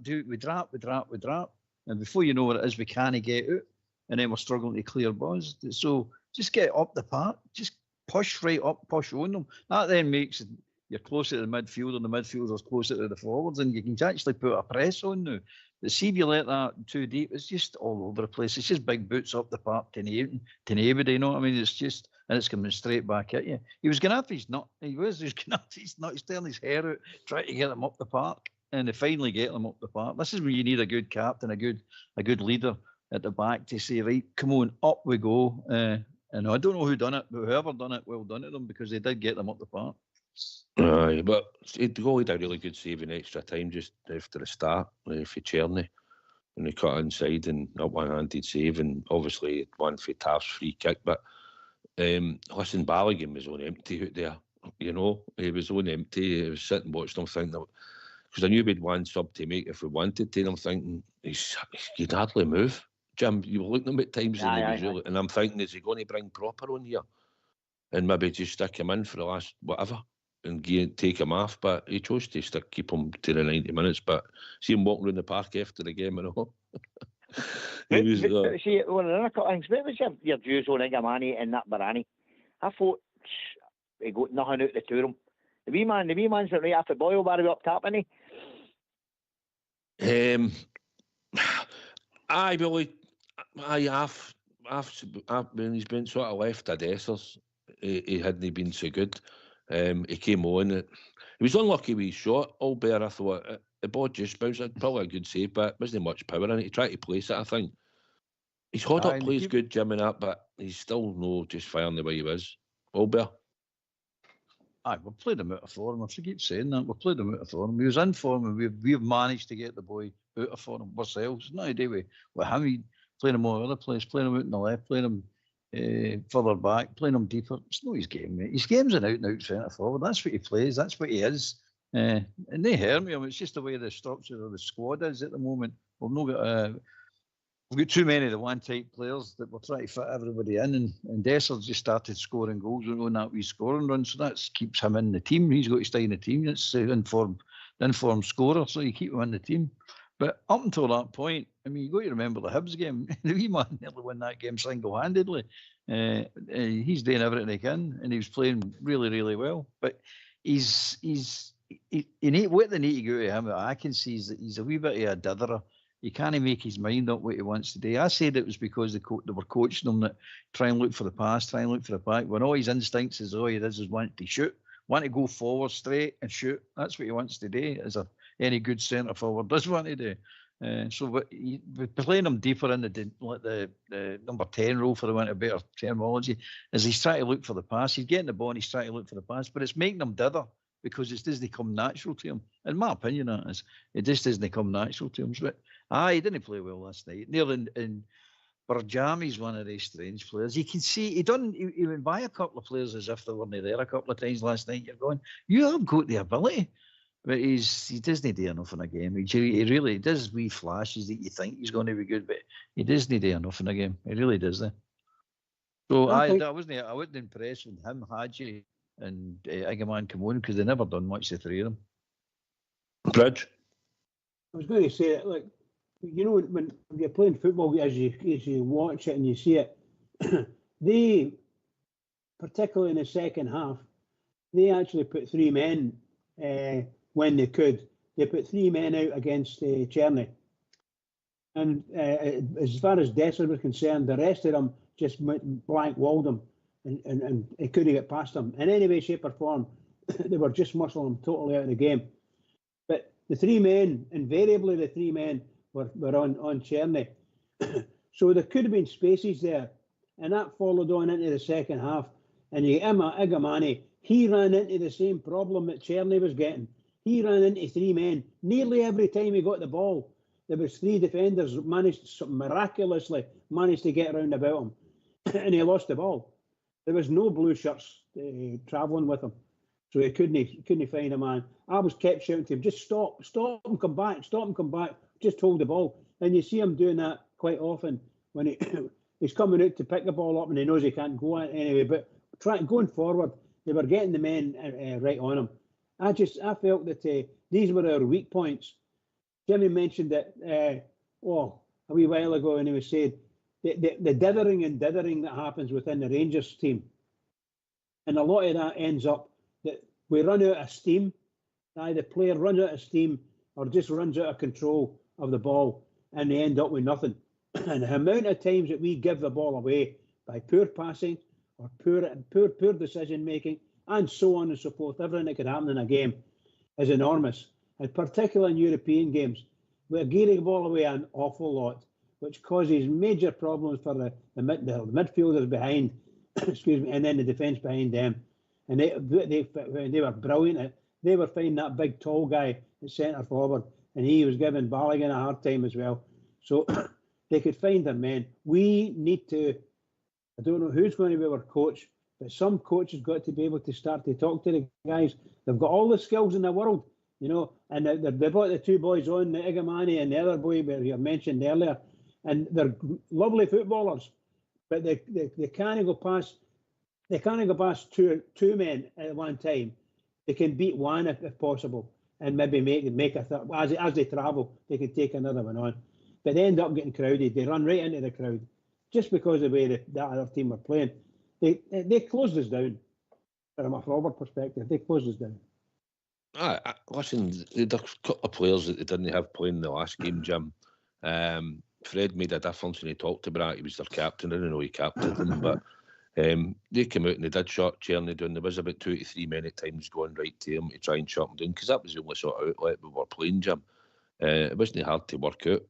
And before you know what it is, we can't get out. And then we're struggling to clear balls. So just get up the park. Just push right up, push on them. That then makes it, you're closer to the midfield, and the midfielders closer to the forwards, and you can actually put a press on now. But see if you let that too deep, it's just all over the place. It's just big boots up the park to nobody, you know what I mean? It's just, and it's coming straight back at you. He was going after his nut. He was going after his nut. He's tearing his hair out, trying to get them up the park, and they finally get them up the park. This is where you need a good captain, a good leader at the back to say, right, come on, up we go. And I don't know who done it, but whoever done it, well done to them, because they did get them up the park. Aye, but the goalie did a really good save in extra time just after the start for Czerny, and he cut inside and a one-handed save, and obviously one for Tav's free kick. But listen, Balogun was on empty out there. He was on empty. He was sitting watching them thinking, because I knew we'd one sub to make if we wanted to, and I'm thinking he can hardly move. Jim, you were looking at him at times, and I'm thinking, is he going to bring Proper on here and maybe just stick him in for the last whatever? and take him off, but he chose to keep him to the 90 minutes. But see him walking around the park after the game and all. See, one of the couple things. What was your views on Igamani and that Barani? I thought he got nothing out the two of them. The wee man's right after Boyle, Barry up top, isn't he? Aye, Billy. When he's been sort of left at Essers, he hadn't been so good. He came on. He was unlucky with his shot. Albert, I thought the ball just bounced. Probably a good save, but wasn't much power in it. He tried to place it, I think. His hot up plays good, Jim, and that, but he's still no just firing the way he was. Albert. Aye, we've played him out of form. I keep saying that. We've played him out of form. He was in form, and we've managed to get the boy out of form ourselves. Not a day with him. Playing him all over the place, playing him out in the left, playing him further back, playing him deeper. It's not his game, mate. His game's an out-and-out centre forward. That's what he plays. That's what he is. And they hear me. I mean, it's just the way the structure of the squad is at the moment. We've got too many of the one-type players that we're trying to fit everybody in, and Dessers just started scoring goals on that wee scoring run, so that keeps him in the team. He's got to stay in the team. It's the informed scorer, so you keep him in the team. But up until that point, I mean, you've got to remember the Hibs game. The wee man nearly won that game single-handedly. He's doing everything he can, and he was playing really, really well. But what they need to go to him, I can see, is that he's a wee bit of a ditherer. He can't make his mind up what he wants to do. I said it was because they were coaching him that try and look for the pass, try and look for the back. When all his instincts is all he does is want to shoot, want to go forward straight and shoot. That's what he wants to do, as any good centre forward does want to do. But playing him deeper in the number 10 role, for the want of better terminology, is he's trying to look for the pass. He's getting the ball and he's trying to look for the pass, but it's making him dither because it doesn't come natural to him. In my opinion, that is. It just doesn't come natural to him. But he didn't play well last night. And Barjami's one of these strange players. You can see he went by a couple of players as if they weren't there a couple of times last night. You're going, you have got the ability. But he doesn't do enough in a game. He really does wee flashes that you think he's going to be good, but he doesn't do enough in a game. He really does that. So I wasn't impressed with him, Hadji, and Igaman Kimon, because they never done much, the three of them. Bridge. I was going to say, like, you know, when you're playing football, as you watch it and you see it, they, particularly in the second half, they actually put three men. When they could, they put three men out against Cherny. And as far as Dessler was concerned, the rest of them just blank walled him and he couldn't get past them. In any way, shape or form, they were just muscling him totally out of the game. But the three men, invariably the three men were on Cherny. So there could have been spaces there. And that followed on into the second half. And you Igamani, he ran into the same problem that Cherny was getting. He ran into three men. Nearly every time he got the ball, there was three defenders miraculously managed to get around about him. And he lost the ball. There was no blue shirts travelling with him. So he couldn't find a man. I was kept shouting to him, just stop him, come back, just hold the ball. And you see him doing that quite often when he's coming out to pick the ball up and he knows he can't go anyway. But going forward, they were getting the men right on him. I felt that these were our weak points. Jimmy mentioned it a wee while ago, and he was saying the dithering and dithering that happens within the Rangers team. And a lot of that ends up that we run out of steam. Either player runs out of steam or just runs out of control of the ball, and they end up with nothing. And the amount of times that we give the ball away by poor passing or poor decision making, and so on and so forth, everything that could happen in a game is enormous. And particularly in European games, we're giving the ball away an awful lot, which causes major problems for the midfielders behind, excuse me, and then the defence behind them. And they were brilliant. They were finding that big tall guy at centre forward, and he was giving Balogun a hard time as well. So they could find their men. We need to, I don't know who's going to be our coach, but some coach has got to be able to start to talk to the guys. They've got all the skills in the world, you know, and they brought the two boys on, the Igamani and the other boy you mentioned earlier, and they're lovely footballers, but they can't go past two men at one time. They can beat one if possible, and maybe make a third. As they travel, they can take another one on. But they end up getting crowded. They run right into the crowd just because of the way that other team are playing. They closed us down. From a forward perspective, they closed us down. Listen, there's a couple of players that they didn't have playing in the last game, Jim. Fred made a difference when he talked about it. He was their captain. I don't know he captained them, but they came out and they did shut Czerny down. There was about 2 to 3 men at times going right to him to try and shut him down, because that was the only sort of outlet we were playing, Jim. It wasn't hard to work out.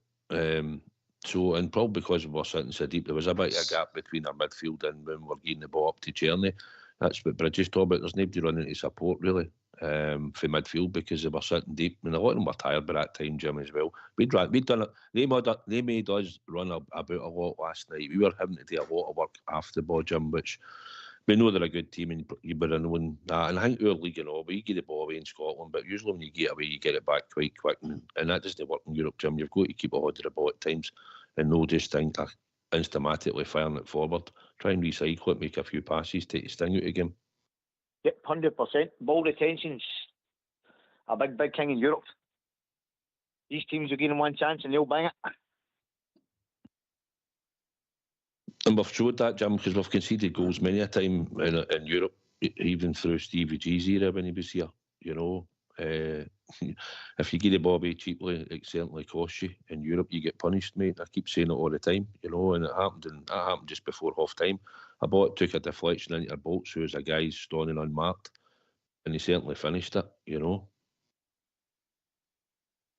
So, and probably because we were sitting so deep, there was a bit of a gap between our midfield and when we were getting the ball up to Czerny. That's what Bridges talked about. There's nobody running to support, really, for midfield, because they were sitting deep. I mean, a lot of them were tired by that time, Jim, as well. We'd done it. They made us run about a lot last night. We were having to do a lot of work after the ball, Jim, which we know they're a good team, and you better knowing that. And I think our league and all, but you get the ball away in Scotland, but usually when you get away, you get it back quite quick, and that doesn't work in Europe, Jim. You've got to keep a hold of the ball at times, and no just think instantly firing it forward. Try and recycle it, make a few passes, take the sting out again. Yep, 100%. Ball retention's a big thing in Europe. These teams will give them one chance and they'll bang it. And we've showed that, Jim, because we've conceded goals many a time in Europe, even through Stevie G's era when he was here. You know, if you get the ball away cheaply, it certainly costs you. In Europe, you get punished, mate. I keep saying it all the time, you know, and that happened just before half time. A ball took a deflection into a box, who was a guy standing unmarked, and he certainly finished it, you know.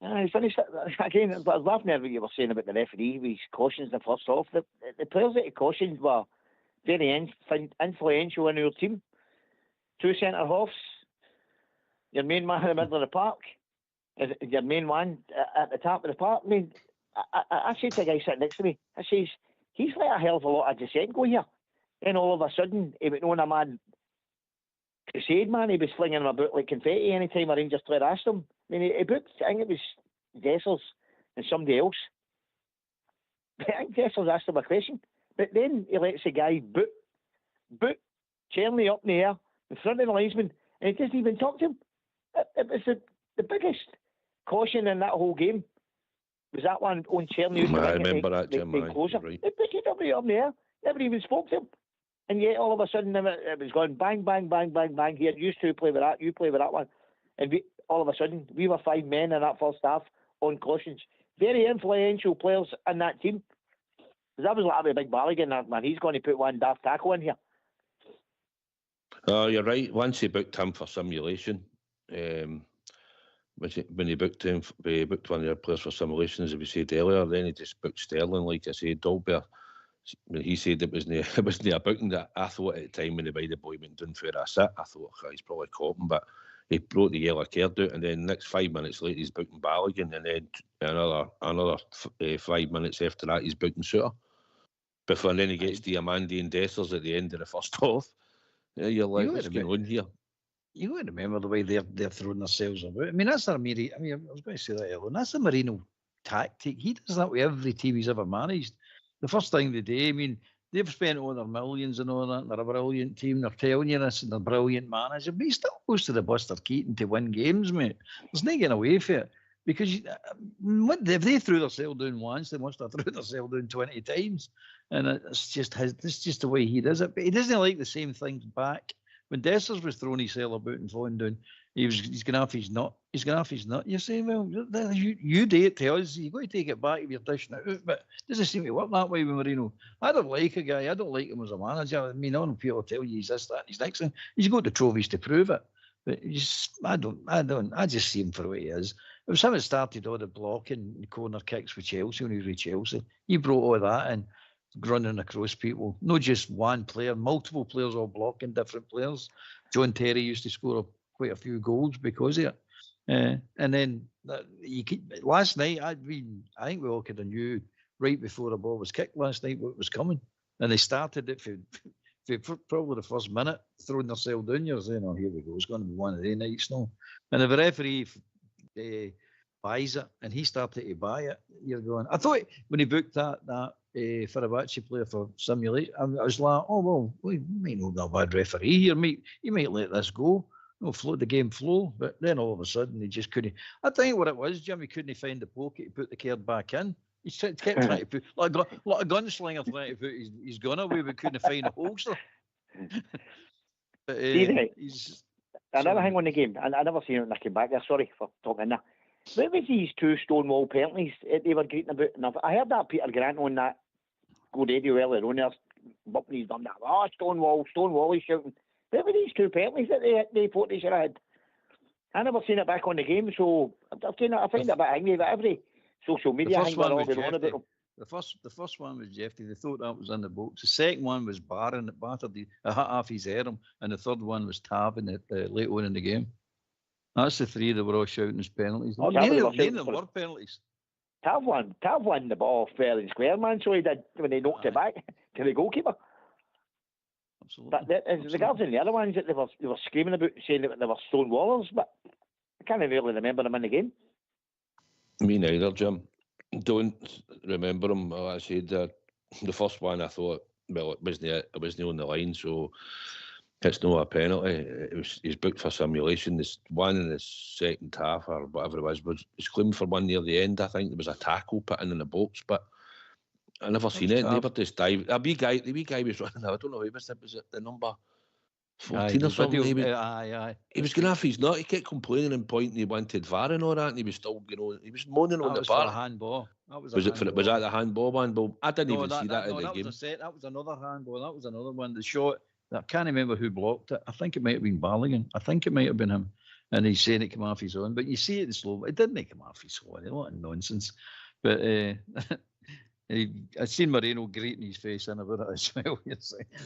He finished it again. I was laughing at what you were saying about the referee with his cautions in the first half. The players that he cautioned were very influential in our team. 2 centre halves, your main man in the middle of the park, your main man at the top of the park. I mean, I said to the guy sitting next to me, I says, he's let a hell of a lot of dissent go here. Then all of a sudden, he went on a mad crusade, man. He was flinging him about like confetti any time a Rangers player asked him. I mean, he booked, I think it was Dessers and somebody else. I think Dessers asked him a question. But then he lets the guy boot Czerny up in the air in front of the linesman, and he doesn't even talk to him. It was the biggest caution in that whole game. Was that one on Czerny? I remember that, Jim. Closer. Right. They picked it up in the air. Never even spoke to him. And yet all of a sudden it was going bang, bang, bang, bang, bang. Here, you two play with that, you play with that one. And all of a sudden, we were 5 men in that first half on cautions. Very influential players in that team. Because I was like, a big Balogun, man, he's going to put one daft tackle in here. Oh, you're right. Once he booked him for simulation, when he booked him, he booked one of the players for simulation, as we said earlier, then he just booked Sterling, like I said, Dolbear. When he said it wasn't a booking, that I thought at the time when the boy went down for a sit, I thought, he's probably caught him, but he brought the yellow card out, and then the next 5 minutes later he's booking Balogun, and then another 5 minutes after that he's booking Suter. And then he gets Diamandi and Dessers at the end of the first half. Yeah, you're like, what's going on here? You got to remember the way they're throwing themselves about. I mean, that's their Mary. I mean, I was going to say that earlier. That's a Marino tactic. He does that with every team he's ever managed. The first thing they do, I mean, they've spent all their millions and all that, and they're a brilliant team, they're telling you this, and they're a brilliant manager, but he still goes to the Buster Keaton to win games, mate. There's no getting away from it. Because if they threw themselves down once, they must have threw themselves down 20 times. And it's just the way he does it. But he doesn't like the same things back. When Dessers was throwing himself about and falling down, he's going off his nut. He's going off his nut. You're saying, well, you do it to us. You've got to take it back if you're dishing it out. But it doesn't seem to work that way with Marino. I don't like a guy. I don't like him as a manager. I mean, all people tell you he's this, that, and he's next thing. He's got the trophies to prove it. But I just see him for what he is. It was him that started all the blocking and corner kicks with Chelsea when he was with Chelsea. He brought all that in, running across people. Not just one player, multiple players all blocking different players. John Terry used to score quite a few goals because of it. And then last night, I think we all could have knew right before the ball was kicked last night what was coming. And they started it for probably the first minute, throwing themselves down. You're saying, oh, here we go. It's going to be one of the nights now. And if the referee buys it, and he started to buy it, you're going. I thought when he booked that Fenerbahce player for simulation, I was like, oh well, we might not have a bad referee here. He might let this go. the game flow. But then all of a sudden, he just couldn't. I think what it was, Jimmy couldn't find the pocket to put the card back in. He kept trying to put, like a gunslinger trying to put his gun away, but couldn't find a holster. But he's... Another thing on the game, and I never seen it when I came back there, sorry for talking there. What was these 2 Stonewall penalties they were greeting about? And I heard that Peter Grant on that Go Radio earlier on there, bumping his done that. Oh, Stonewall, he's shouting. What were these 2 penalties that they thought they should have had? I never seen it back on the game, so I find it a bit angry that every social media thing we're all going on about them. The first one was Jeffrey. They thought that was in the box. The second one was Barron that battered the hit off his arm, and the third one was Tavin at late on in the game. That's the 3 that were all shouting as penalties. None of them were penalties. Tav won the ball fair and square, man. So he did when he knocked it back to the goalkeeper. Absolutely. But as regards to the other ones that they were screaming about, saying that they were Stonewallers, but I can't really remember them in the game. Me neither, Jim. Don't remember him. Like I said, the first one I thought, well, it wasn't on the line, so it's not a penalty. He's booked for simulation. This one in the second half or whatever it was claimed for one near the end. I think there was a tackle put in the box, but I never seen it. Never just dived. The wee guy was running. I don't know who was it. Was it the number 14 or something? He was going off his nut. He kept complaining and pointing. He wanted VAR and all that, and he was still he was moaning on the bar. That was for a handball. Was that the handball one? Well, I didn't even see that in the game. That was another handball. That was another one. The shot. I can't remember who blocked it. I think it might have been Barligan. I think it might have been him. And he's saying it came off his own. But you see it in slow. It didn't come off his own. A lot of nonsense. But I've seen Moreno greeting his face in about it as well.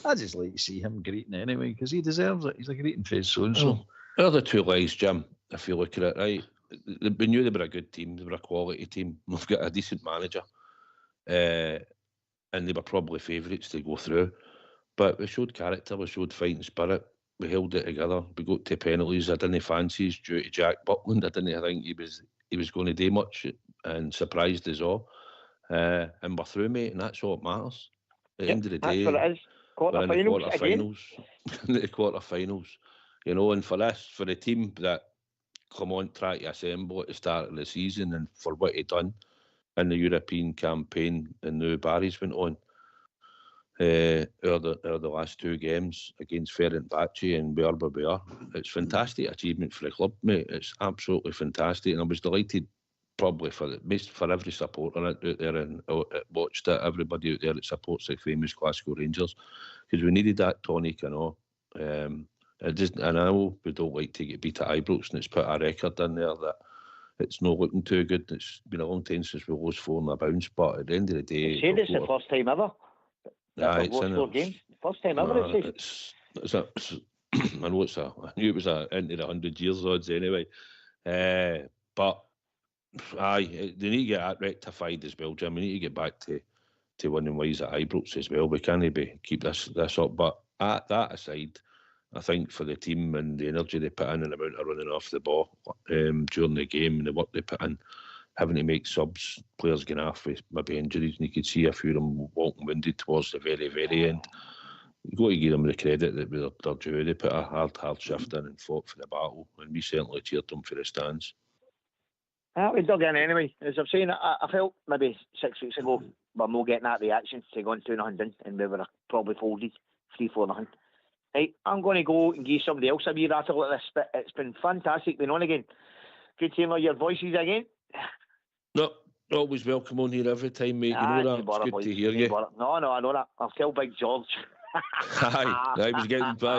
I just like to see him greeting anyway because he deserves it. He's a greeting face so-and-so. They're the 2 legs, Jim, if you look at it, right? We knew they were a good team. They were a quality team. We've got a decent manager. And they were probably favourites to go through. But we showed character, we showed fighting spirit, we held it together, we got to penalties. I didn't fancy his due to Jack Buckland. I didn't think he was going to do much and surprised us all. And we're through, mate, and that's all that matters. At the end of the day, that's what it is. We're in the quarterfinals. You know, and for the team that Clement tried to assemble at the start of the season and for what he done in the European campaign and now Barry's went on, the last 2 games against Ferencváros and where we are. It's fantastic achievement for the club, mate. It's absolutely fantastic, and I was delighted probably for every supporter out there and watched it, everybody out there that supports the famous Glasgow Rangers, because we needed that tonic and all. And I know we don't like to get beat at Ibrox, and it's put a record in there that it's not looking too good. It's been a long time since we lost 4 in a bounce, but at the end of the day, you said it's the first time ever. It's in 4 games. First time ever. I know I knew it was into the 100 years odds anyway. But they need to get that rectified as well, Jim. We need to get back to winning ways at Ibrox as well. We can't keep this up. But that aside, I think for the team and the energy they put in and the amount of running off the ball during the game and the work they put in, having to make subs, players getting off with maybe injuries, and you could see a few of them walking winded towards the very, very end. You've got to give them the credit that they're due. They put a hard shift in and fought for the battle, and we certainly cheered them for the stands. We dug in anyway. As I've seen, I felt maybe 6 weeks ago we're not getting that reaction to going 2-0 and we were probably folded 3-4-0. Right, I'm going to go and give somebody else a wee rattle at this, but it's been fantastic being on again. Good hearing all your voices again. No, always welcome on here every time, mate. You know that. It's good to hear you. No, I know that. I'll tell Big George. Aye, he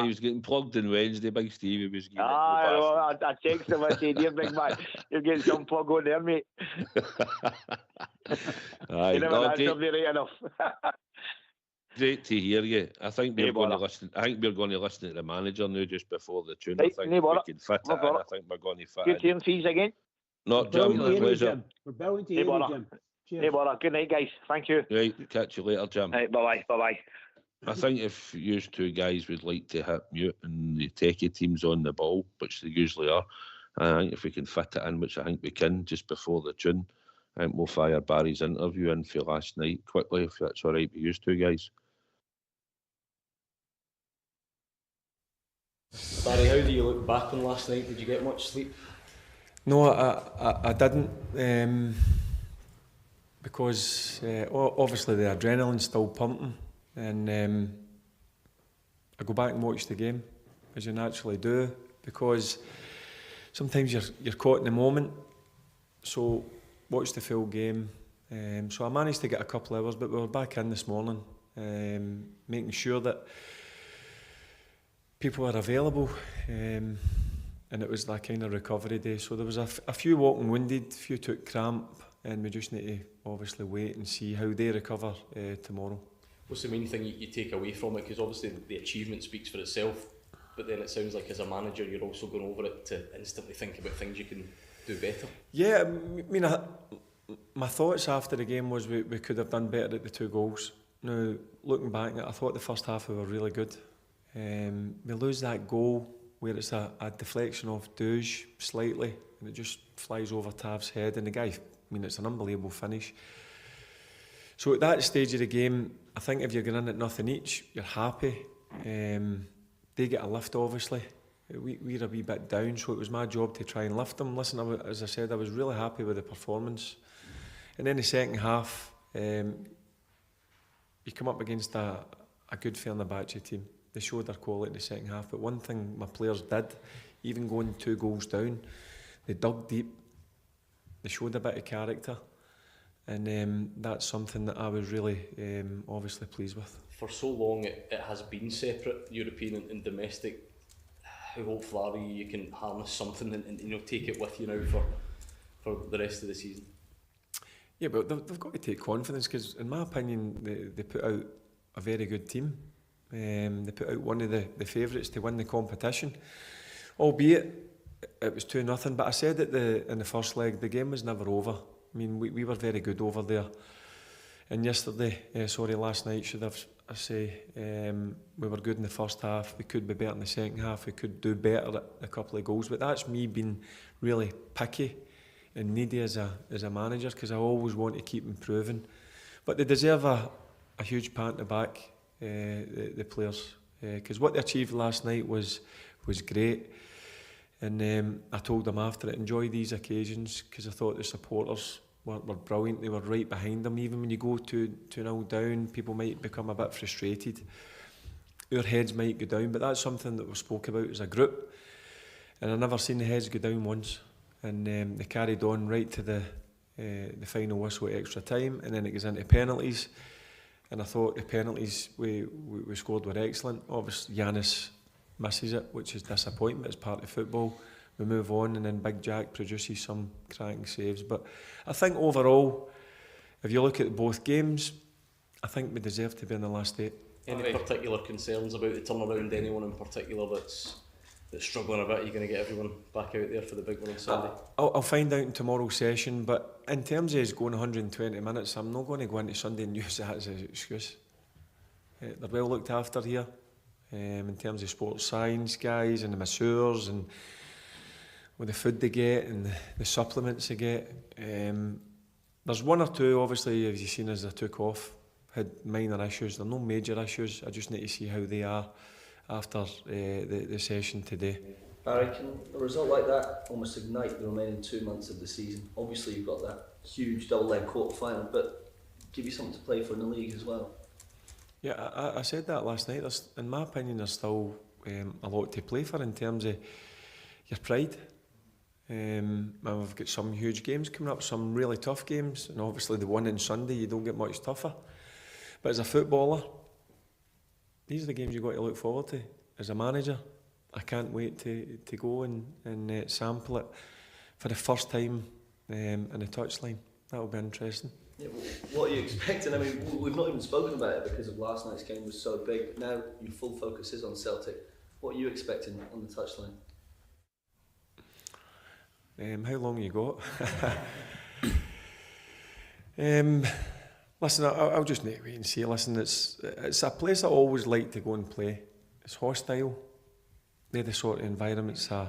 was getting plugged on Wednesday. Big Stevie was getting. I texted him. I said, "Dear big man, you're getting some plug on there, mate." Aye, you never answered me right enough. Great to hear you. I think we're going to listen. I think we're going to listen to the manager now just before the tune. Right, I think we can fit it in. I think we're going to fit Good hearing fees again. Not Jim, a pleasure. We're brilliant to hear you, Jim. Cheers. Good night, guys. Thank you. Right, catch you later, Jim. Right, bye-bye. I think if you 2 guys would like to hit mute and the techie team's on the ball, which they usually are, I think if we can fit it in, which I think we can, just before the tune, I think we'll fire Barry's interview in for last night quickly, if that's all right with you 2 guys. Barry, how do you look back on last night? Did you get much sleep? No, I didn't, because obviously the adrenaline's still pumping, and I go back and watch the game, as you naturally do, because sometimes you're caught in the moment. So watch the full game. So I managed to get a couple of hours, but we were back in this morning, making sure that people were available, and it was that kind of recovery day. So there was a few walking winded, a few took cramp, and we just need to obviously wait and see how they recover tomorrow. What's the main thing you take away from it? Because obviously the achievement speaks for itself, but then it sounds like as a manager you're also going over it to instantly think about things you can do better. Yeah, I mean, my thoughts after the game was we could have done better at the 2 goals. Now, looking back, I thought the first half we were really good. We lose that goal where it's a deflection off Douge slightly, and it just flies over Tav's head, and the guy, I mean, it's an unbelievable finish. So at that stage of the game, I think if you're going in at nothing each, you're happy. They get a lift, obviously. We're a wee bit down, so it was my job to try and lift them. Listen, as I said, I was really happy with the performance. And then the second half, you come up against a good Fenerbahce team. They showed their quality in the second half, but one thing my players did, even going 2 goals down, they dug deep, they showed a bit of character, and that's something that I was really obviously pleased with. For so long it has been separate, European and domestic. How hopeful are you can harness something and take it with you now for the rest of the season? Yeah, but they've got to take confidence, because in my opinion they put out a very good team. They put out one of the favourites to win the competition, albeit it was 2-0. But I said in the first leg, the game was never over. I mean, we were very good over there. And last night, should I say, we were good in the first half. We could be better in the second half. We could do better at a couple of goals. But that's me being really picky and needy as a manager, because I always want to keep improving. But they deserve a huge pat on the back, the players, because what they achieved last night was great. And I told them after it, enjoy these occasions, because I thought the supporters were brilliant. They were right behind them. Even when you go 2-0 down, people might become a bit frustrated. Our heads might go down, but that's something that we spoke about as a group. And I've never seen the heads go down once. And they carried on right to the final whistle at extra time, and then it goes into penalties. And I thought the penalties we scored were excellent. Obviously, Giannis misses it, which is disappointing, but it's part of football. We move on, and then Big Jack produces some cracking saves. But I think overall, if you look at both games, I think we deserve to be in the last 8. Any particular concerns about the turnaround? Anyone in particular that's struggling a bit? Are you going to get everyone back out there for the big one on Sunday? I'll find out in tomorrow's session, but in terms of us going 120 minutes, I'm not going to go into Sunday and use that as an excuse. They're well looked after here, in terms of sports science guys and the masseurs, and with the food they get and the supplements they get. There's one or two, obviously, as you've seen as they took off, had minor issues. There are no major issues. I just need to see how they are after the session today. Barry, can a result like that almost ignite the remaining 2 months of the season? Obviously you've got that huge double-leg quarter-final, but give you something to play for in the league as well. Yeah, I said that last night. In my opinion, there's still a lot to play for in terms of your pride. We've got some huge games coming up, some really tough games, and obviously the one on Sunday, you don't get much tougher. But as a footballer, these are the games you've got to look forward to. As a manager, I can't wait to go and sample it for the first time in the touchline. That will be interesting. Yeah, what are you expecting? I mean, we've not even spoken about it because of last night's game was so big. Now your full focus is on Celtic. What are you expecting on the touchline? How long you got? Listen, I'll just need to wait and see. Listen, it's a place I always like to go and play. It's hostile. They're the sort of environments I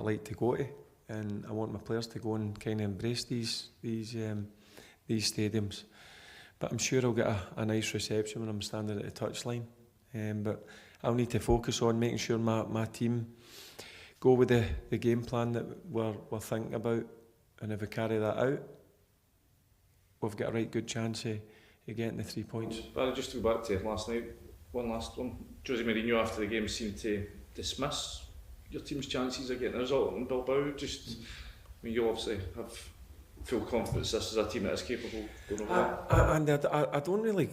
like to go to, and I want my players to go and kind of embrace these stadiums. But I'm sure I'll get a nice reception when I'm standing at the touchline. But I'll need to focus on making sure my team go with the game plan that we're thinking about, and if we carry that out, we've got a right good chance of getting the 3 points. But just to go back to last night, one last one. Jose Mourinho after the game seemed to dismiss your team's chances of getting a result in Bilbao. Just, I mean, you obviously have full confidence this is a team that is capable going over that. And I don't really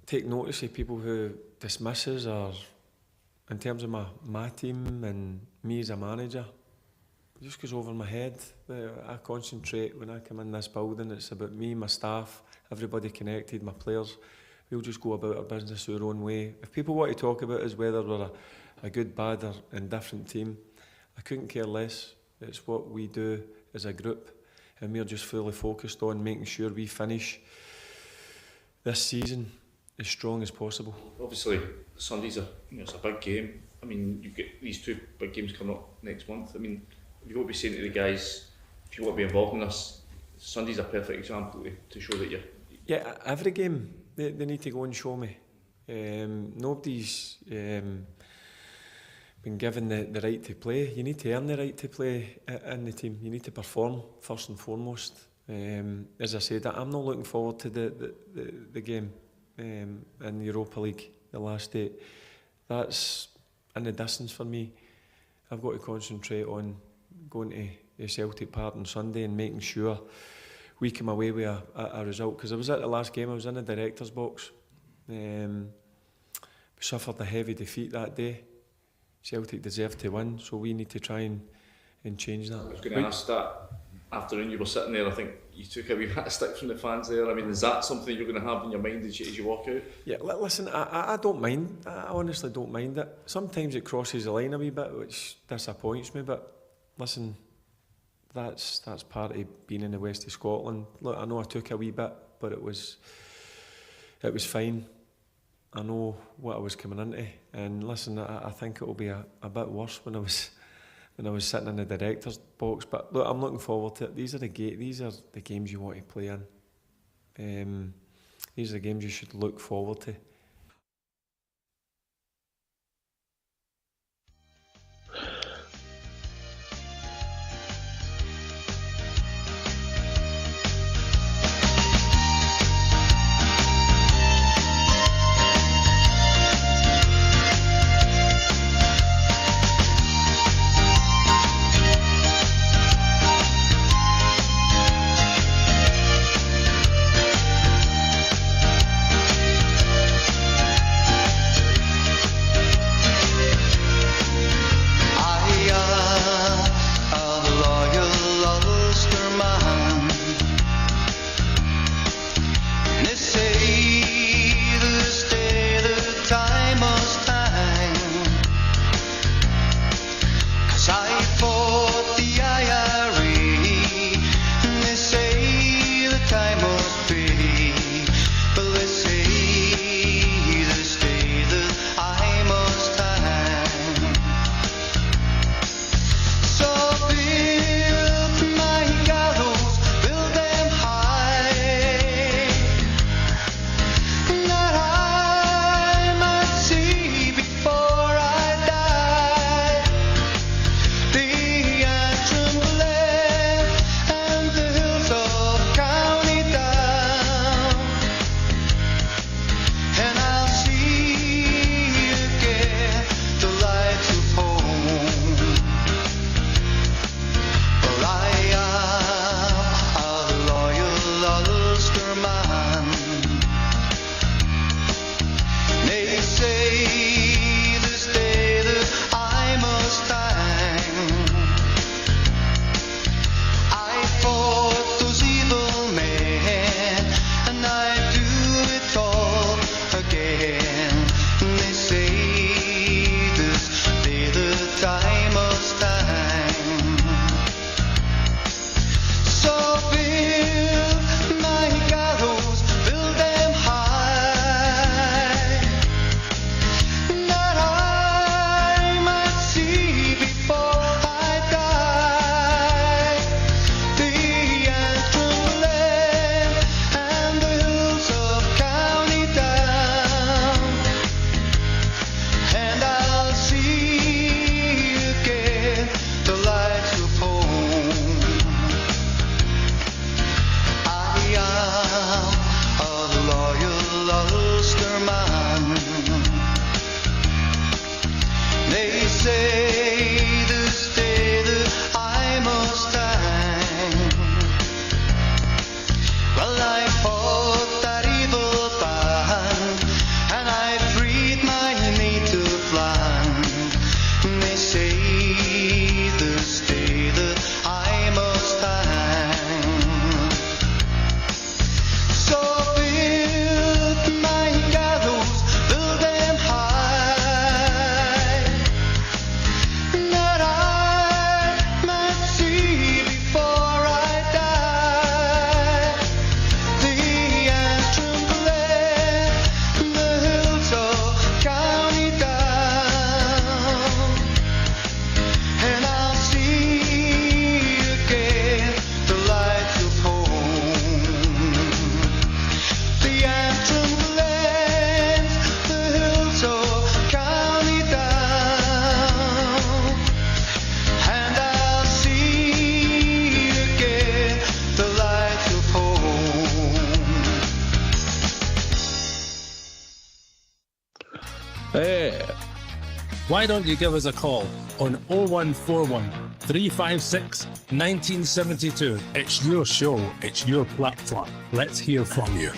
take notice of people who dismisses, or in terms of my team and me as a manager. It just goes over my head. I concentrate when I come in this building. It's about me, my staff, everybody connected, my players. We'll just go about our business our own way. If people want to talk about us, whether we're a good, bad or indifferent team, I couldn't care less. It's what we do as a group, and we're just fully focused on making sure we finish this season as strong as possible. Obviously, Sunday's it's a big game. I mean, you get these 2 big games coming up next month. I mean, you got to be saying to the guys, if you want to be involved in this, Sunday's a perfect example to show that you're... Yeah, every game they need to go and show me. Nobody's been given the right to play. You need to earn the right to play in the team. You need to perform first and foremost. As I said, I'm not looking forward to the game in the Europa League, the last 8. That's in the distance for me. I've got to concentrate on going to the Celtic Park on Sunday and making sure we come away with a result. Because I was at the last game, I was in the director's box. We suffered a heavy defeat that day. Celtic deserved to win, so we need to try and change that. I was going to ask that. Afternoon, you were sitting there, I think you took a wee bit of stick from the fans there. I mean, is that something you're going to have in your mind as you walk out? Yeah, listen, I don't mind. I honestly don't mind it. Sometimes it crosses the line a wee bit, which disappoints me, but listen, that's part of being in the west of Scotland. Look, I know I took a wee bit, but it was fine. I know what I was coming into, and listen, I think it will be a bit worse when I was sitting in the director's box. But look, I'm looking forward to it. These are the games you want to play in. These are the games you should look forward to. Why don't you give us a call on 0141 356 1972. It's your show, it's your platform. Let's hear from you.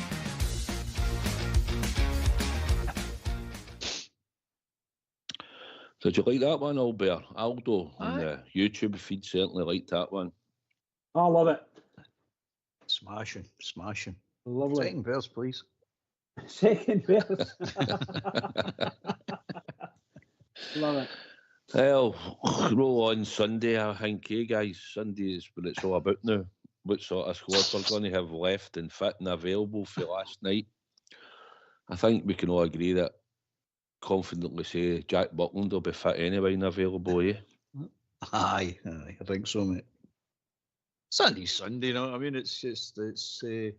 Did you like that one, Albert? Aldo on the YouTube feed certainly liked that one. I love it. Smashing. Lovely. Second verse, please. Second verse. Love it. Well, roll on Sunday, I think, guys. Sunday is what it's all about now. What sort of squad we're going to have left and fit and available for last night. I think we can all agree that, confidently say, Jack Buckland will be fit anyway and available, eh? Aye, I think so, mate. Sunday's Sunday, you know. I mean, it's we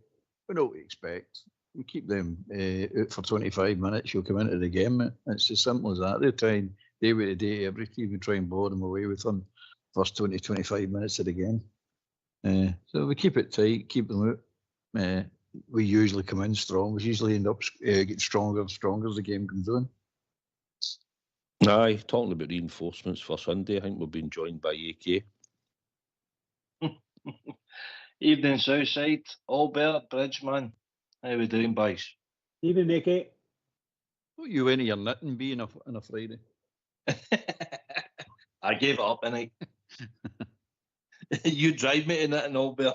know what we expect. We keep them out for 25 minutes. You'll come into the game, mate. It's as simple as that. They're trying day by day, every team, we try and blow them away with them first 20, 25 minutes of the game. So we keep it tight, keep them out. We usually come in strong. We usually end up getting stronger and stronger as the game comes on. Aye, talking about reinforcements for Sunday, I think we've been joined by AK. Evening, Southside. Albert, Bridgeman. How we doing, boys? Evening, AK. What you into your knitting being on a Friday? I gave it up tonight. You drive me to knitting, Albert.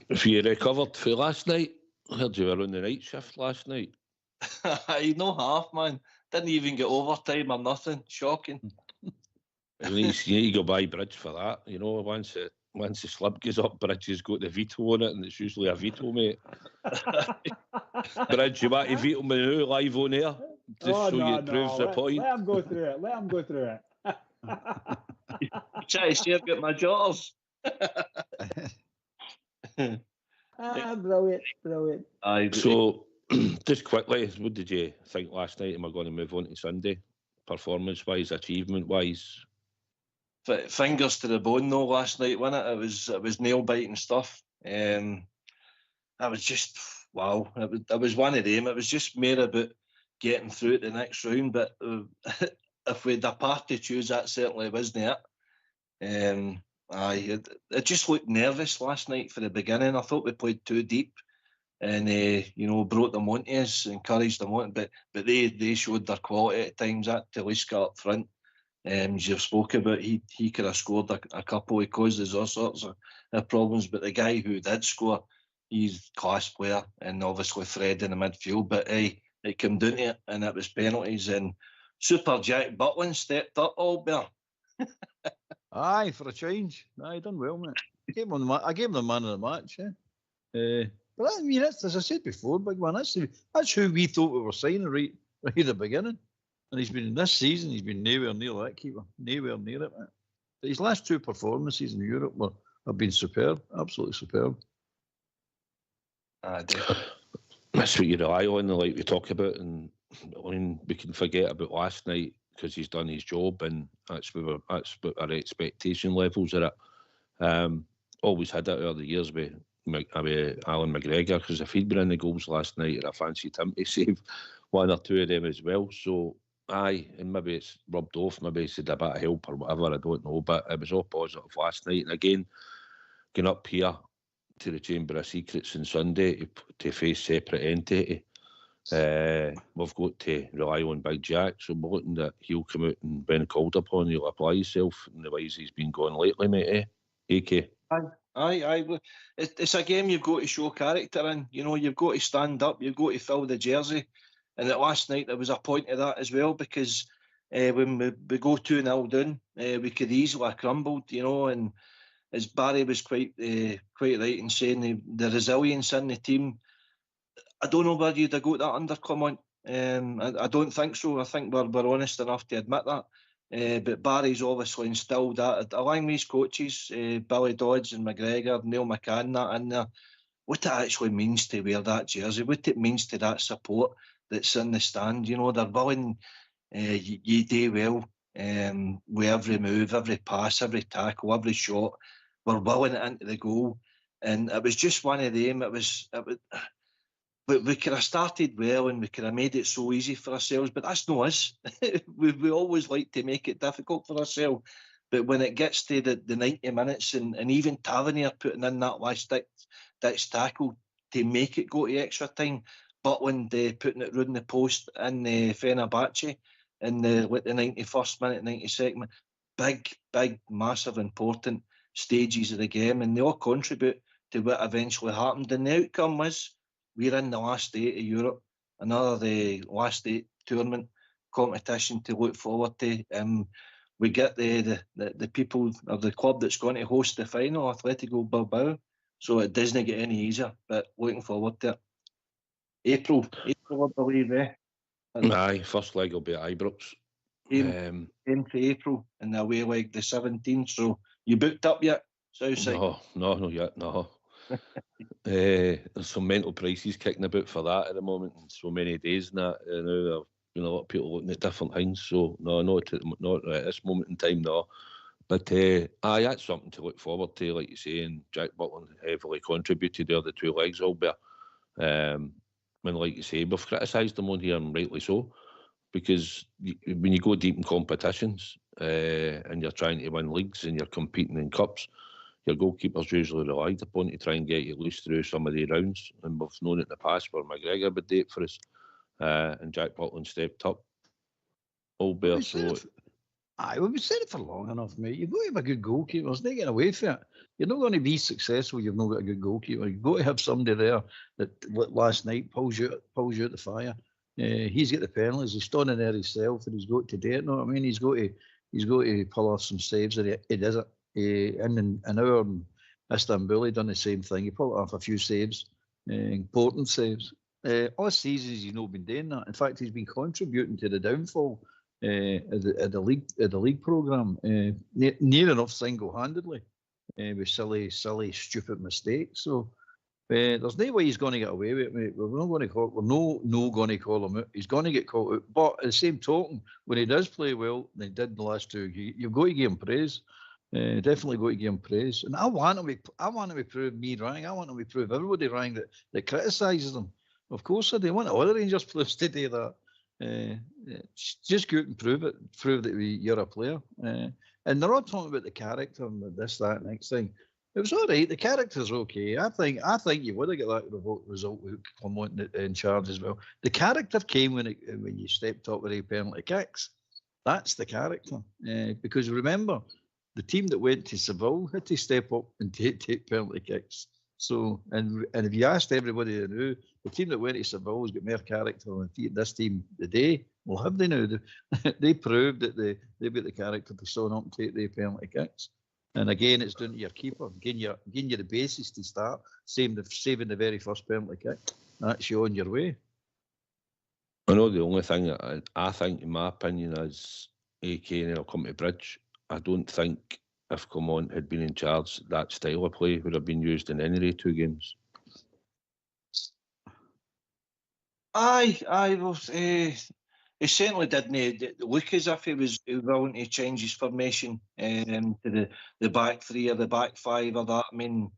If you recovered for last night, I heard you were on the night shift last night. I know half, man. Didn't even get overtime or nothing. Shocking. You need to go buy Bridge for that. You know, once the slip goes up, Bridge has got the veto on it, and it's usually a veto, mate. Bridge, you want to veto me now live on air? Just it proves the point. Let him go through it. Try to share get my jaws. Brilliant. So, just quickly, what did you think last night? Am I going to move on to Sunday? Performance-wise, achievement-wise? Fingers to the bone, though, last night, wasn't it? It was nail-biting stuff. I was just, wow. It was one of them. It was just more about getting through to the next round, but if we had a party to choose, that certainly wasn't it. It just looked nervous last night for the beginning. I thought we played too deep and brought them on to us, encouraged them on, but they showed their quality at times. That Talisca up front, as you've spoken about, he could have scored a couple. He caused us all sorts of problems, but the guy who did score, he's a class player, and obviously Fred in the midfield, but it came down to it, and it was penalties, and Super Jack Butland stepped up, Albert. Aye, for a change. Aye, done well, mate. I gave him the man of the match, But I mean, as I said before, big man, that's who we thought we were signing right at the beginning. And he's been in this season, he's been nowhere near that keeper. Nowhere near it, mate. But his last two performances in Europe have been superb, absolutely superb. That's what you rely on, like we talk about, and we can forget about last night because he's done his job, and that's what our expectation levels are at. Always had it over the years with Alan McGregor, because if he'd been in the goals last night, I fancied him to save one or two of them as well. So, aye, and maybe it's rubbed off, maybe it's had a bit of help or whatever, I don't know, but it was all positive last night. And again, going up here to the Chamber of Secrets on Sunday to face separate entity, we've got to rely on Big Jack, so we're looking that he'll come out and when called upon, he'll apply himself in the ways he's been going lately, mate, AK? Aye. It's a game you've got to show character in. You've got to stand up, you've got to fill the jersey. And at last night there was a point of that as well, because when we go 2-0 down, we could easily have crumbled, and as Barry was quite right in saying the resilience in the team, I don't know whether you'd have got that under, come on. I don't think so. I think we're honest enough to admit that. But Barry's obviously instilled that along with his coaches, Billy Dodds and McGregor, Neil McCann, that in there. What it actually means to wear that jersey, what it means to that support that's in the stand. They're willing, you do well with every move, every pass, every tackle, every shot. We're willing it into the goal. And it was just one of them. we could have started well and we could have made it so easy for ourselves, but that's not us. we always like to make it difficult for ourselves. But when it gets to the 90 minutes and even Tavernier putting in that last ditch tackle to make it go to extra time, Butland putting it round the post in Fenerbahce in the 91st minute, 92nd minute, big, massive, important stages of the game, and they all contribute to what eventually happened. And the outcome was we're in the last 8 of Europe, the last 8 tournament competition to look forward to. We get the people of the club that's going to host the final, Atletico Bilbao, so it doesn't get any easier, but looking forward to it. April, I believe, Aye, first leg will be at Ibrox. Came to April and the away leg the 17th, so you booked up yet? Southside? No, not yet, no. There's some mental prices kicking about for that at the moment, and so many days and that. A lot of people looking at different things, so no, not at this moment in time, no. But that's something to look forward to, like you say, and Jack Butland heavily contributed the other 2 legs, Albert. When, like you say, we've criticised them on here, and rightly so, because when you go deep in competitions and you're trying to win leagues and you're competing in cups, your goalkeeper's usually relied upon to try and get you loose through some of the rounds, and we've known it in the past where McGregor would do it for us, and Jack Butland stepped up. Albert, so... Aye, we've said it for long enough, mate. You've got to have a good goalkeeper. There's no getting away from it. You're not going to be successful. You've not got a good goalkeeper. You've got to have somebody there that last night pulls you out the fire. He's got the penalties. He's standing there himself, and he's got to do it. Know what I mean? He's got to pull off some saves, and he does it. In our Istanbul, he done the same thing. He pulled off a few saves, important saves. All seasons he's not been doing that. In fact, he's been contributing to the downfall of the league programme, near enough single-handedly, with silly, stupid mistakes. So there's no way he's going to get away with it, mate. We're not going to call him out. He's going to get called out. But at the same token, when he does play well, they did in the last 2, you've got to give him praise. Definitely got to give him praise. And I want him to prove me wrong. I want him to prove everybody wrong that criticises them. Of course I do. I want all the Rangers players to do that. Just go out and prove it. Prove that you're a player. And they're all talking about the character and this, that, next thing. It was all right. The character's okay. I think you would have got that result with Clement in charge as well. The character came when you stepped up with the penalty kicks. That's the character. Because remember, the team that went to Seville had to step up and take penalty kicks. So, and if you asked everybody they knew, the team that went to Seville has got more character than this team today. Well, have they now? They proved that they've got the character to stand up and take the penalty kicks. And again, it's down to your keeper, giving you the basis to start, saving the very first penalty kick. That's you on your way. I know the only thing that I think, in my opinion, is AK and will come to Bridge. I don't think if Clement had been in charge, that style of play would have been used in any of the 2 games. Aye. Well, he certainly didn't look as if he was willing to change his formation to the back 3 or the back 5 or that. I mean,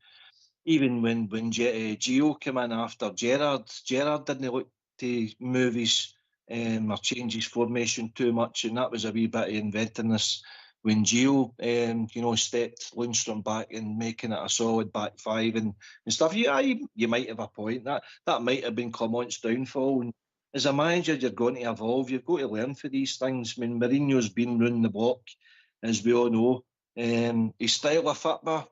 even when Gio came in after Gerrard didn't look to move his or change his formation too much, and that was a wee bit of inventiveness when Gio stepped Lundstrom back and making it a solid back 5 and stuff. You might have a point. That might have been Clement's downfall. And as a manager, you're going to evolve. You've got to learn for these things. I mean, Mourinho's been round the block, as we all know. His style of football,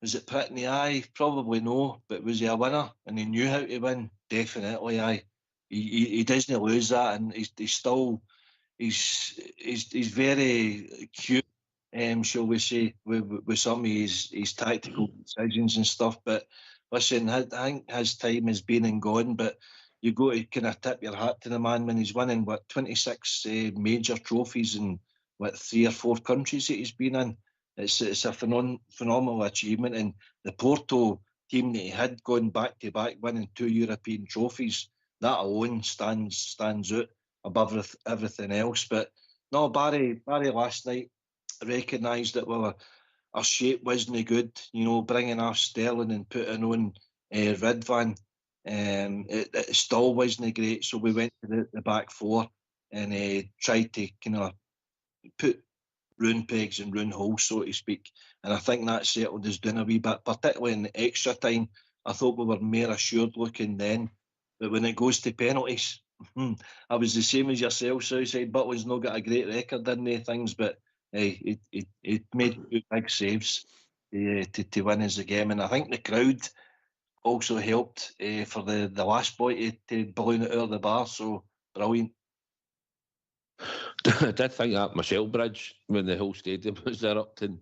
was it put in the eye? Probably no. But was he a winner? And he knew how to win? Definitely, aye. He doesn't lose that, and he's still... He's very cute, shall we say, with some of his tactical decisions and stuff. But listen, I think his time has been and gone. But you got to kind of tip your hat to the man when he's winning 26 major trophies in 3 or 4 countries that he's been in. It's a phenomenal achievement, and the Porto team that he had going back to back, winning 2 European trophies, that alone stands out above everything else. But no, Barry last night recognised that our shape wasn't good. Bringing off Sterling and putting on Ridvan. It still wasn't great, so we went to the back four and tried to kind of put round pegs in round holes, so to speak. And I think that settled us down a wee bit, particularly in the extra time. I thought we were more assured looking then. But when it goes to penalties, I was the same as yourself, Southside. Butler's not got a great record in things, but he made 2 big saves to win us the game. And I think the crowd also helped for the last boy to balloon it out of the bar. So brilliant. I did think that myself, Bridge, when the whole stadium was erupting,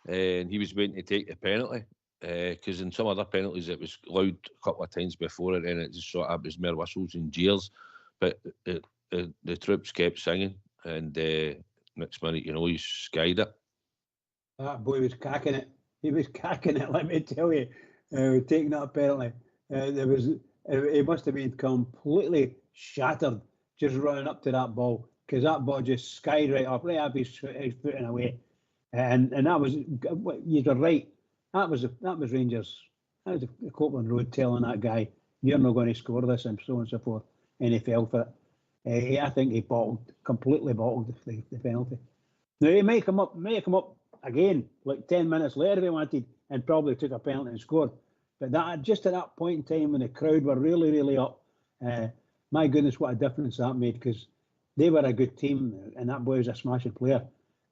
and he was waiting to take the penalty. Because in some other penalties it was loud a couple of times before it, and it just sort of was mere whistles and jeers. But the troops kept singing, and next minute, he skied it. That boy was cacking it. He was cacking it, let me tell you. Taking that penalty. It must have been completely shattered just running up to that ball, because that ball just skied right up his footing away. And that was, you were right. That was Rangers. That was the Copeland Road telling that guy, "You're not going to score this," and so on and so forth. And he fell for it. I think he completely bottled the penalty. Now he may come up again, like 10 minutes later if he wanted, and probably took a penalty and scored. But that just at that point in time when the crowd were really, really up, my goodness, what a difference that made, because they were a good team, and that boy was a smashing player.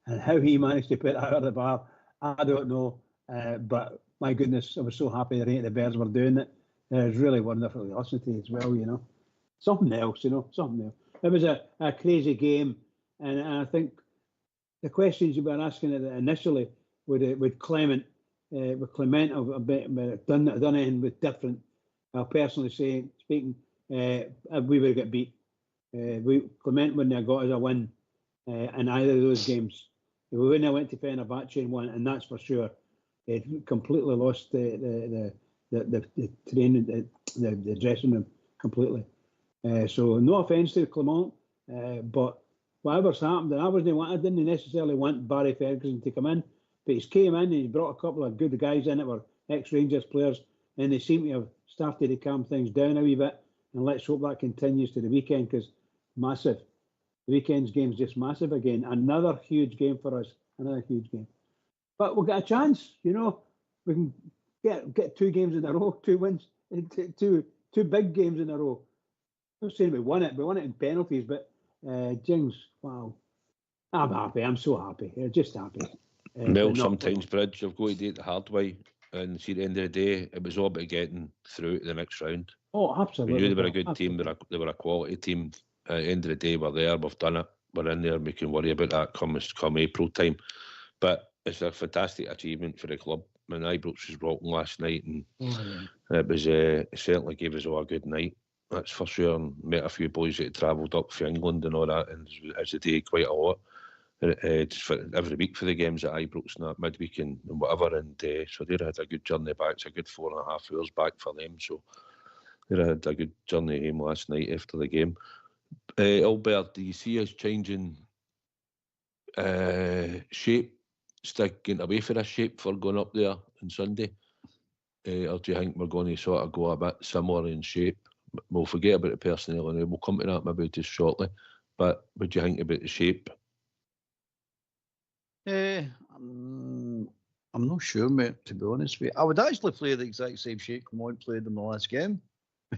And how he managed to put that out of the bar, I don't know. But my goodness, I was so happy that the Bears were doing it. It was really wonderful to listen to as well, Something else, something else. It was a crazy game, and I think the questions you were asking initially with Clement, have done anything with different. I'll personally speaking, we would have got beat. Clement wouldn't have got us a win in either of those games. We wouldn't have went to Fenerbahce and won, and that's for sure. It completely lost the training, the dressing room completely. So no offence to Clement, but whatever's happened, and I didn't necessarily want Barry Ferguson to come in, but he's came in and he brought a couple of good guys in that were ex-Rangers players, and they seem to have started to calm things down a wee bit. And let's hope that continues to the weekend, because massive. The weekend's game's just massive again. Another huge game for us. Another huge game. But we'll get a chance, We can get 2 games in a row, 2 wins, two big games in a row. I'm not saying we won it in penalties, but Jings, wow. I'm happy. I'm so happy. Just happy. Sometimes, Bridge, you've got to do it the hard way. And see, at the end of the day, it was all about getting through to the next round. Oh, absolutely. We knew they were a good team. They were a quality team. At the end of the day, we're there. We've done it. We're in there. We can worry about that come April time. But it's a fantastic achievement for the club. I mean, Ibrox was rotten last night, and it was it certainly gave us all a good night. That's for sure. And met a few boys that had travelled up from England and all that, and as the day quite a lot. Just for every week for the games at Ibrox and that midweek and whatever, and so they had a good journey back. It's a good 4.5 hours back for them, so they had a good journey home last night after the game. Albert, do you see us changing shape, sticking away for a shape for going up there on Sunday, or do you think we're going to sort of go a bit similar in shape? We'll forget about the personnel and we'll come to that maybe just shortly, but what do you think about the shape? I'm not sure, mate, to be honest with you. I would actually play the exact same shape Clement played in the last game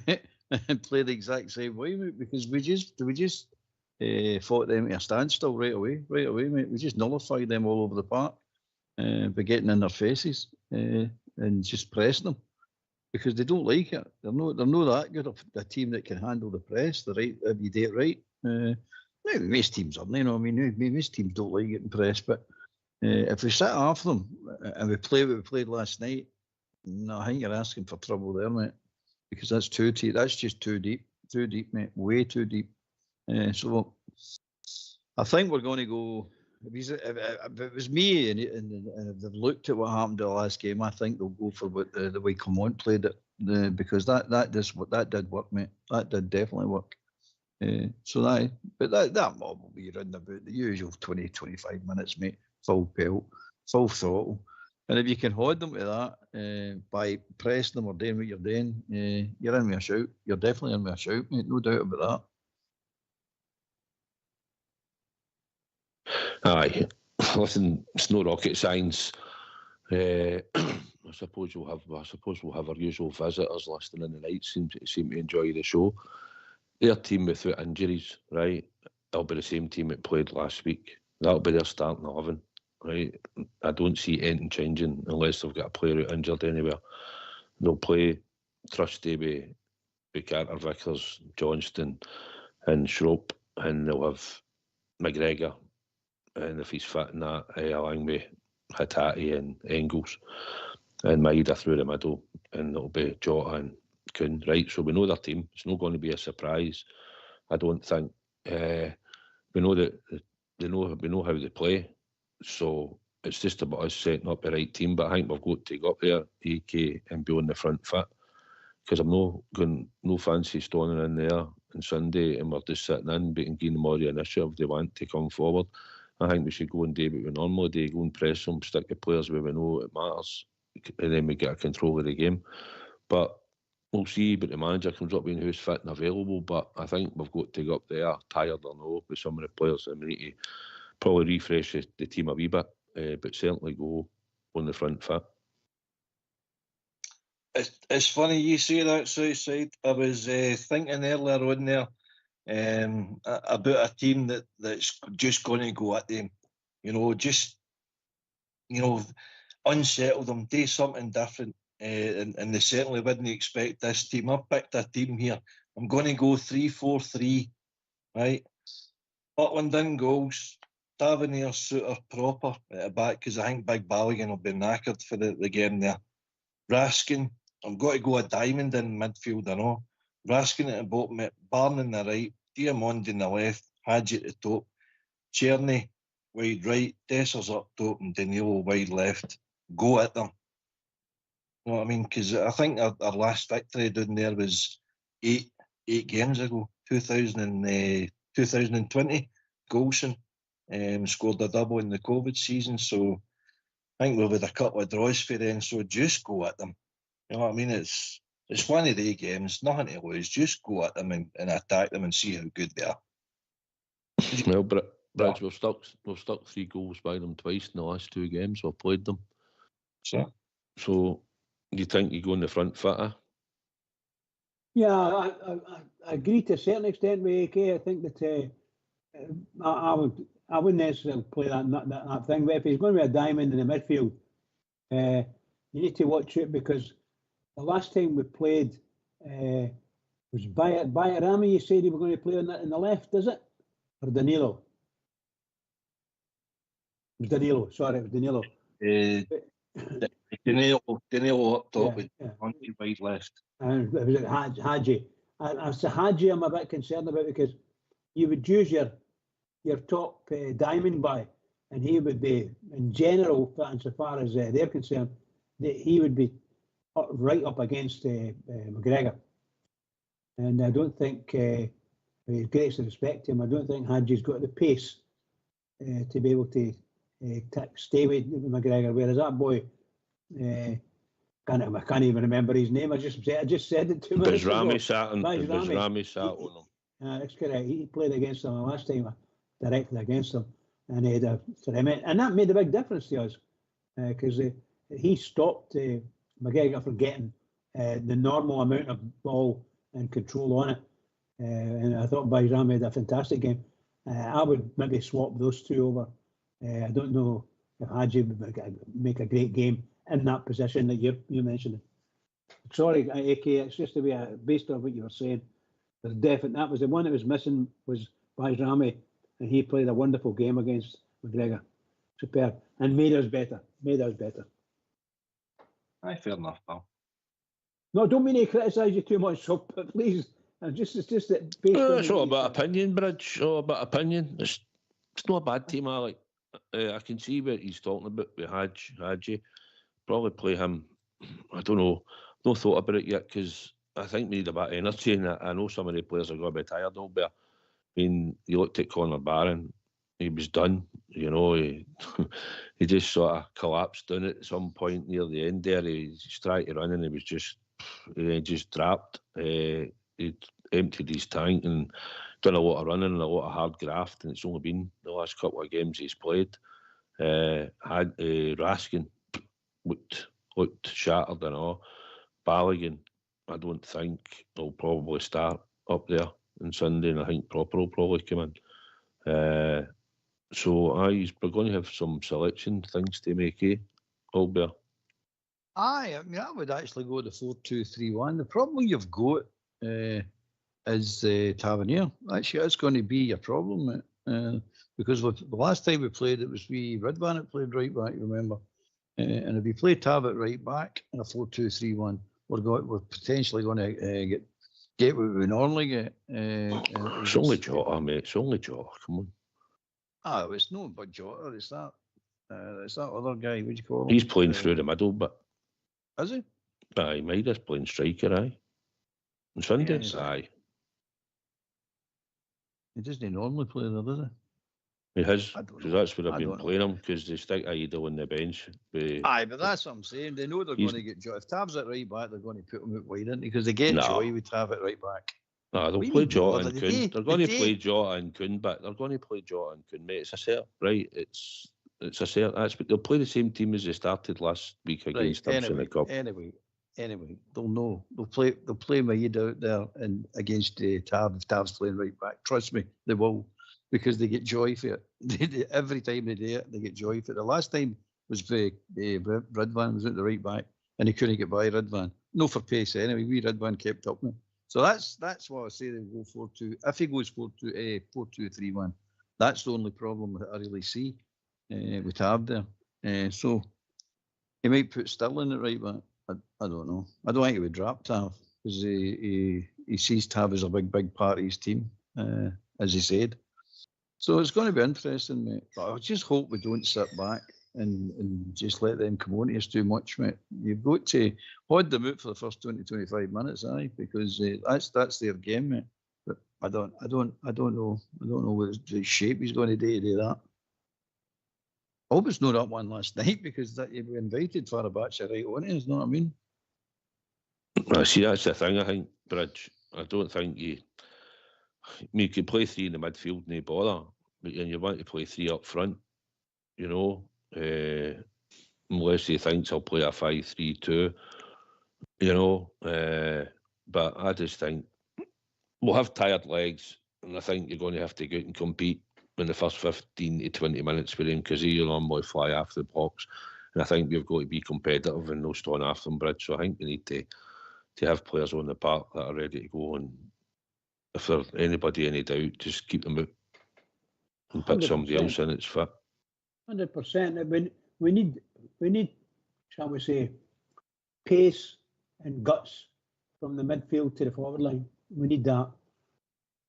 and play the exact same way, mate, because we just fought them to a standstill right away, mate. We just nullified them all over the park by getting in their faces and just pressing them, because they don't like it. They're not that good of a team that can handle the press. If you do it right. Most teams aren't, most teams don't like getting pressed, but if we sit after them and we play what we played last night, no, I think you're asking for trouble there, mate, because that's just too deep, mate, way too deep. So I think we're going to go. If it was me and if they've looked at what happened in the last game, I think they'll go for what the way Clement played it, because that did work, mate. That did definitely work. But that mob will be running about the usual 20-25 minutes, mate. Full pelt, full throttle. And if you can hold them to that by pressing them or doing what you're doing, you're in with a shout. You're definitely in with a shout, mate. No doubt about that. Aye, listen, it's no rocket science. I suppose we'll have our usual visitors listening in the night. Seem to enjoy the show. Their team without injuries, right? They'll be the same team that played last week. That'll be their starting 11. Right, I don't see anything changing unless they've got a player out injured anywhere. They'll play Trusty with Carter Vickers, Johnston and Schroep, and they'll have McGregor, and if he's fit in that, along with Hattati and Engels, and Maida through the middle, and it'll be Jota and Kuhn, right? So we know their team. It's not going to be a surprise. I don't think. We know that we know how they play. So it's just about us setting up the right team. But I think we've got to go up there, AK, and be on the front foot. Because I'm no fancy stoning in there on Sunday and we're just sitting in, but can give them all the initiative they want to come forward. I think we should go and do what we normally do, go and press them, stick the players where we know it matters, and then we get a control of the game. But we'll see, but the manager comes up with who's fit and available. But I think we've got to go up there, tired or no, with some of the players, and we need to probably refresh the team a wee bit, but certainly go on the front foot. It's funny you say that, Southside. I was thinking earlier on there about a team that's just going to go at them, unsettle them, do something different, and they certainly wouldn't expect this team. I've picked a team here. I'm going to go 3-4-3, right? Butland in goals. Tavernier, Suter, Proper at the back, because I think Big Balogun will be knackered for the game there. Raskin, I'm going to go a diamond in midfield, I know. Raskin at the bottom, Barn in the right, Diamond in the left, Hadji at the top, Cherny wide right, Dessers up top, and Danilo wide left. Go at them. You know what I mean? Because I think our last victory down there was eight games ago, 2020. Golson scored a double in the COVID season, so I think we've had a couple of draws for then, so just go at them. You know what I mean? It's one of the games, nothing to lose. Just go at them and attack them and see how good they are. Well, Bridge, we've stuck 3 goals by them twice in the last 2 games. We've played them. So you think you go in the front foot? Eh? Yeah, I agree to a certain extent with AK. I think that I wouldn't necessarily play that thing. But if he's going to be a diamond in the midfield, you need to watch it, because the last time we played was Bayarami. You said he was going to play on that in the left, is it? Or Danilo? It was Danilo. Sorry, it was Danilo. Danilo up top with wide left. And it was Hadji. As to Hadji, I'm a bit concerned about, because you would use your top diamond by, and he would be, in general, insofar as they're concerned, he would be right up against McGregor. And I don't think, with greatest respect to him, I don't think Hadji's got the pace to be able to stay with McGregor. Whereas that boy, I can't even remember his name. I just said it 2 minutes ago. Rami sat on him. That's correct. He played against them last time, directly against them, and he had and that made a big difference to us, because he stopped McGregor from getting the normal amount of ball and control on it. And I thought Bajrami had a fantastic game. I would maybe swap those two over. I don't know if Hadji would make a great game in that position that you mentioned. Sorry, AK, it's just the way based on what you were saying. There's definitely, that was the one that was missing, was Bajrami, and he played a wonderful game against McGregor. Superb, and made us better. Aye, fair enough, pal. No, don't mean to criticise you too much, so please. It's just that. It's all about opinion, Bridge. All about opinion. It's not a bad team, I like. I can see what he's talking about with Hadji. Probably play him. I don't know. No thought about it yet, because I think we need a bit of energy, and I know some of the players are going to be tired. I mean, you looked at Conor Barron. he was done. You know, he just sort of collapsed down at some point near the end there. He just tried to run and he just dropped. He emptied his tank and done a lot of running and a lot of hard graft, and it's only been the last couple of games he's played. Raskin looked shattered and all. Balogun, I don't think he'll probably start up there on Sunday, and I think Proper will probably come in. So we're going to have some selection things to make, Albert? Aye, I mean, I would actually go to 4-2-3-1. The problem you've got is Tavernier. Actually, that's going to be a problem, because the last time we played, it was Ridvan that played right back, you remember? And if we play Tav at right back in a 4-2-3-1, we're potentially going to get what we normally get. It's only Jota, mate. It's only Jota. Come on. It's no but Jota. It's that other guy. What do you call him? He's playing through the middle, but is he? Aye, Maida's playing striker, aye. On Sundays, aye. He doesn't normally play there, does he? He has, because that's where I've been playing him, because they stick Idle on the bench. Aye, but that's what I'm saying. They know they're going to get Jota. If Tav's at right back, they're going to put him out wide, because they get joy with Tav at right back. No, they'll play Jota and Kun. They're going to play Jota and Kun, but they're going to play Jota and Kun, mate. It's a cert, right? It's a cert. They'll play the same team as they started last week against us in the cup. Anyway, they'll know. They'll play Maid out there and against Tav if Tav's playing right back. Trust me, they will. Because they get joy for it. Every time they do it, they get joy for it. The last time was Ridvan was at the right back, and he couldn't get by Ridvan. No for pace anyway. Ridvan kept up with him. So that's why I say they go 4-2. If he goes 4-2-3-1, that's the only problem that I really see with Tav there. So he might put Sterling at right back. I don't know. I don't think he would drop Tav because he sees Tav as a big part of his team, as he said. So it's going to be interesting, mate. But I just hope we don't sit back and just let them come on to us too much, mate. You've got to hold them out for the first 20-25 minutes, because that's their game, mate. But I don't know. I don't know what the shape he's going to do that. I hope it's not that one last night, because that you'd be invited for a batch of right on it, you know what I mean? See, that's the thing, I think, Bridge. I don't think you could play three in the midfield, no bother, but you want to play three up front, you know, unless he thinks I'll play a 5-3-2, you know. But I just think we'll have tired legs, and I think you're going to have to go out and compete in the first 15 to 20 minutes with him, because he'll normally fly after the box, and I think we've got to be competitive and no stone after them, Bridge. So I think we need to have players on the park that are ready to go, and if there's anybody any doubt, just keep them out and put 100%. Somebody else in that's fit. 100%. We need, shall we say, pace and guts from the midfield to the forward line. We need that.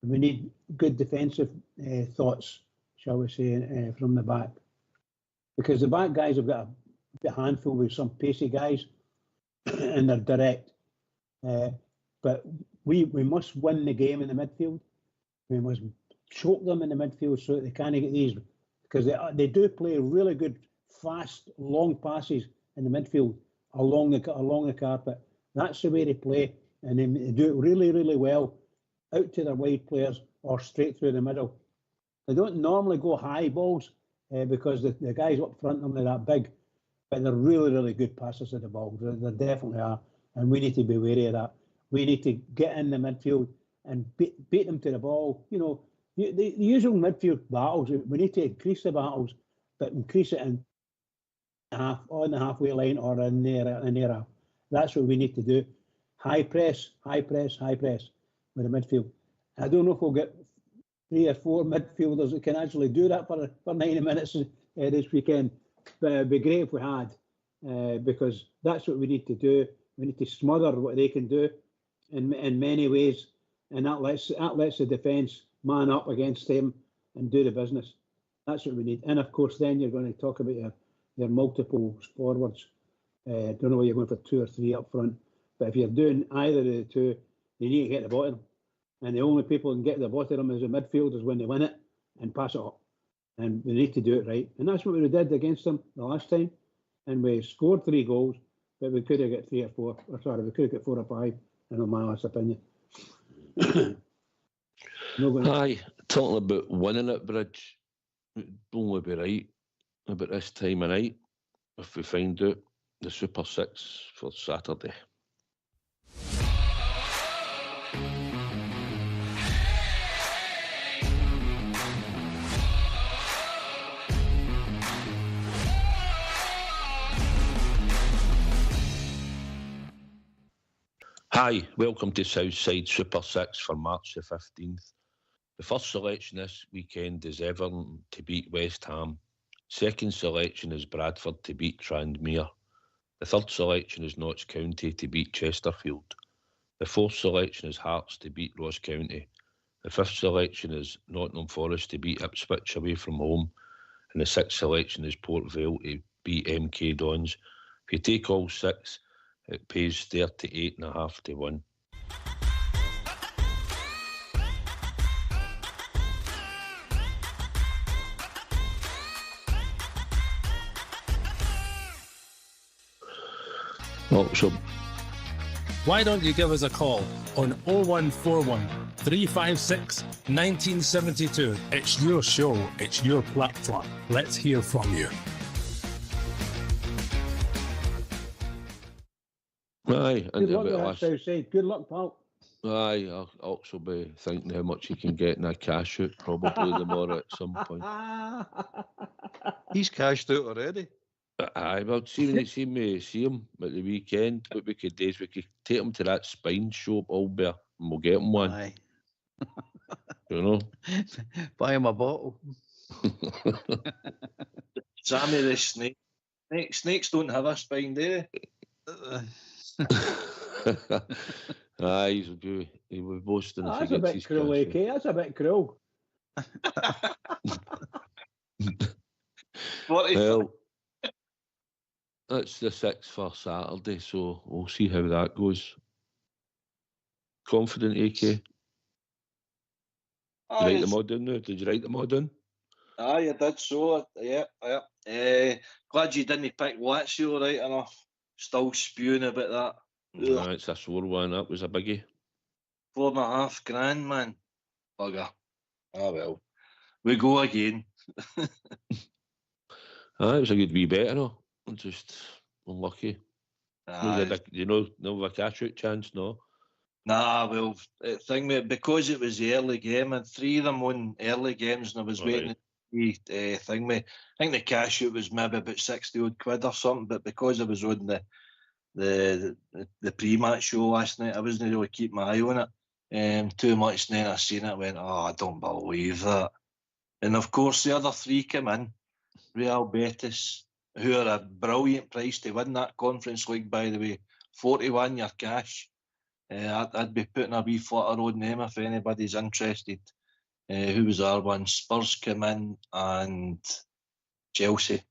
We need good defensive thoughts, shall we say, from the back, because the back guys have got a handful with some pacey guys, and they're direct. But we must win the game in the midfield. We must choke them in the midfield so that they can't get these, because they do play really good, fast, long passes in the midfield along the carpet. That's the way they play, and they do it really, really well out to their wide players or straight through the middle. They don't normally go high balls because the guys up front of them are that big, but they're really, really good passers of the ball. They definitely are, and we need to be wary of that. We need to get in the midfield and beat them to the ball. You know, the usual midfield battles, we need to increase the battles, but increase it in half, on the halfway line or in there. That's what we need to do. High press with the midfield. I don't know if we'll get 3 or 4 midfielders that can actually do that for 90 minutes this weekend. But it'd be great if we had, because that's what we need to do. We need to smother what they can do in many ways, and that lets the defence man up against them and do the business. That's what we need. And of course, then you're going to talk about your multiple forwards. Don't know whether you're going for 2 or 3 up front, but if you're doing either of the two, you need to get the bottom. And the only people who can get the bottom is the midfielders when they win it and pass it up. and we need to do it right. And that's what we did against them the last time. And we scored 3 goals, but we could have got 3 or 4. Or sorry, we could have got 4 or 5, in my honest opinion. Aye, talking about winning at Bridge, it'd only be right about this time of night if we find out the Super 6 for Saturday. Hi, welcome to Southside Super 6 for March the 15th. The first selection this weekend is Everton to beat West Ham. Second selection is Bradford to beat Tranmere. The third selection is Notts County to beat Chesterfield. The fourth selection is Hearts to beat Ross County. The fifth selection is Nottingham Forest to beat Ipswich away from home. And the sixth selection is Port Vale to beat MK Dons. If you take all 6, it pays 38.5 to 1. So why don't you give us a call on 0141 356 1972? It's your show, it's your platform. Let's hear from you. Aye, good luck with that, Southside. Good luck, pal. Aye, I'll also be thinking how much you can get in a cash out probably tomorrow at some point. He's cashed out already. Aye, well, see when you see him at the weekend, what we could do is we could take him to that spine shop, Albert, and we'll get him one. Aye. You know? Buy him a bottle. Sammy the snake. Snakes don't have a spine, do they? Aye, he was boasting. That's a bit cruel, AK. That's a bit cruel. Well, that's the 6th for Saturday, so we'll see how that goes. Confident, AK? Write them all down now. Did you write them all down? Aye, I did so. Yeah. Glad you didn't pick Lazio right enough. Still spewing about that. No, it's a sore one. That was a biggie. $4.5 grand, man. Bugger. Ah, well. We go again. It was a good wee bet, no? Just unlucky. Aye. No a cash out chance, no? Nah, well, because it was the early game, and 3 of them won early games, and I was waiting to see I think the cash out was maybe about 60 odd quid or something, but because I was on the pre-match show last night, I wasn't really keeping my eye on it too much, and then I seen it and went, I don't believe that. And of course the other 3 came in. Real Betis, who are a brilliant price to win that Conference League, by the way, 41 your cash. I'd be putting a wee flutter on them if anybody's interested. Who was our one? Spurs came in and Chelsea.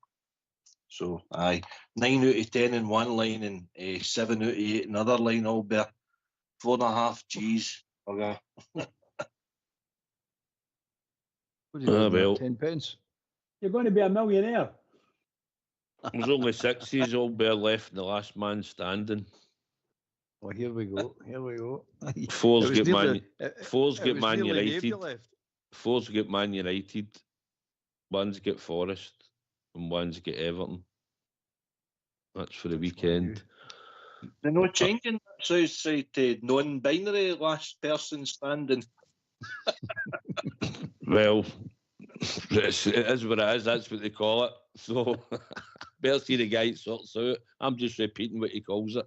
So, aye, 9 out of 10 in one line and 7 out of 8 in another line, Albert. 4.5 G's. Okay. What do you got? 10 pence? You're going to be a millionaire. There's only 6 Albert left in the last man standing. Well, here we go. 4's get Man United. 4's get Man United. 1's get Forest. And 1's get Everton. That's for the weekend. They're not changing Southside to non-binary last person standing. Well, it is what it is. That's what they call it. So, better see the guy that sorts out. I'm just repeating what he calls it.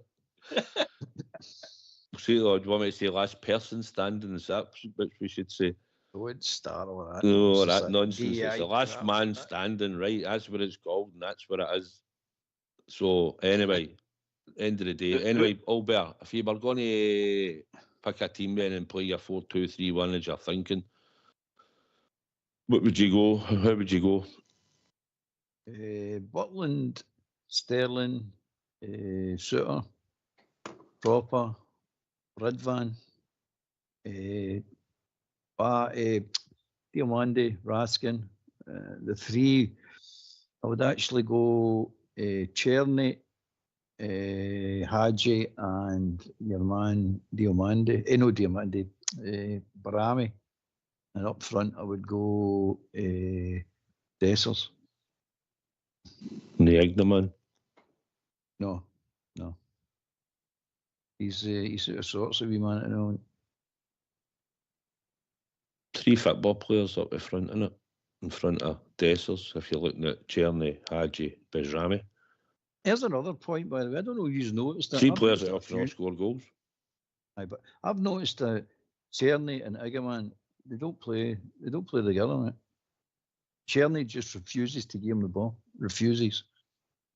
See, do you want me to say last person standing? Is that which we should say? I wouldn't start with that. No, that nonsense. It's the last man standing, right? That's what it's called, and that's what it is. So, anyway, end of the day. Anyway, Albert, if you were going to pick a team then and play your 4-2-3-1 as you're thinking, what would you go? How would you go? Butland, Sterling, Suter, Proper, Ridvan, Diamande, Raskin, the three, I would actually go Cherny, Hadji, and your man Diomande. No, Diomande, Barami. And up front, I would go Dessers. The Ignaman. No. He's out of sorts, a wee man at the moment. 3 football players up the front, innit? In front of Dessers, if you're looking at Cherny, Hadji, Bezrami. Here's another point, by the way. I don't know if you've noticed that. 3 players that often score goals. Aye, but I've noticed that Cherny and Igaman, they don't play together, mate. Cherny just refuses to give him the ball. Refuses.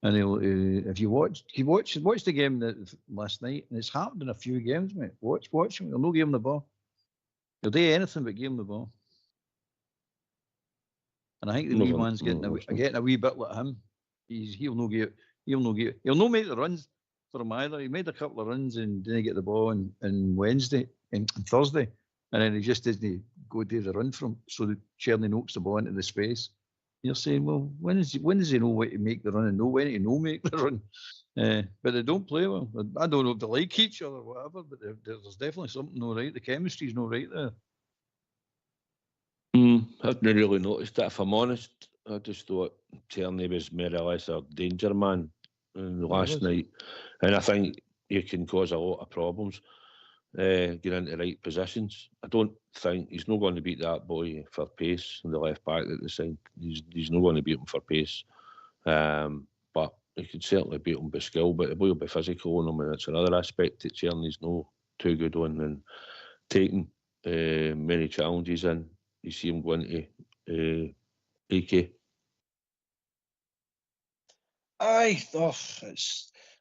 And he'll, if you watch the game last night, and it's happened in a few games, mate. Watch him. He'll not give him the ball. He'll do anything but give him the ball. And I think the wee man's getting a wee bit like him. He'll not make the runs for him either. He made a couple of runs and didn't get the ball on Wednesday and Thursday, and then he just didn't go do the run from. So the Cherny knocks the ball into the space. You're saying, well, when does he know when to make the run and know when to no make the run? But they don't play well. I don't know if they like each other or whatever, but there's definitely something not right. The chemistry's not right there. I've not really noticed that, if I'm honest. I just thought Tierney was more or less a danger man last night. And I think he can cause a lot of problems getting into the right positions. I don't think he's not going to beat that boy for pace in the left back at the side. He's not going to beat him for pace. But he could certainly beat him by skill, but the boy will be physical on him, and it's another aspect that Tierney's no too good on, and taking many challenges in. You see him going to AK. Aye,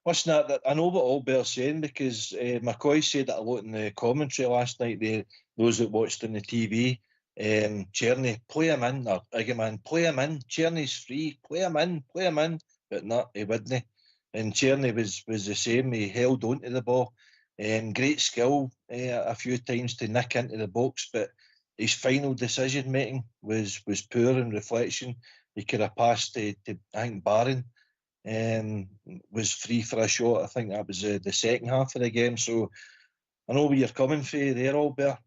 listen, I know what Albert's saying, because McCoy said that a lot in the commentary last night. Those that watched on the TV, Cherny, play him in, or Igaman, play him in. Cherny's free, play him in. But no, he wouldn't. And Cherny was the same. He held on to the ball. Great skill a few times to nick into the box, but his final decision making was poor in reflection. He could have passed to I think Barron, was free for a shot. I think that was the second half of the game. So I know where you're coming from there, Albert.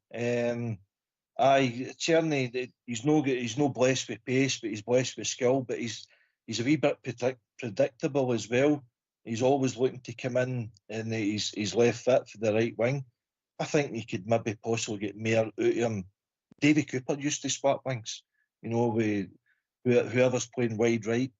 Cherny, he's no blessed with pace, but he's blessed with skill. But he's a wee bit predictable as well. He's always looking to come in, and he's left foot for the right wing. I think you could maybe possibly get more out of him. Davy Cooper used to swap wings, with whoever's playing wide right,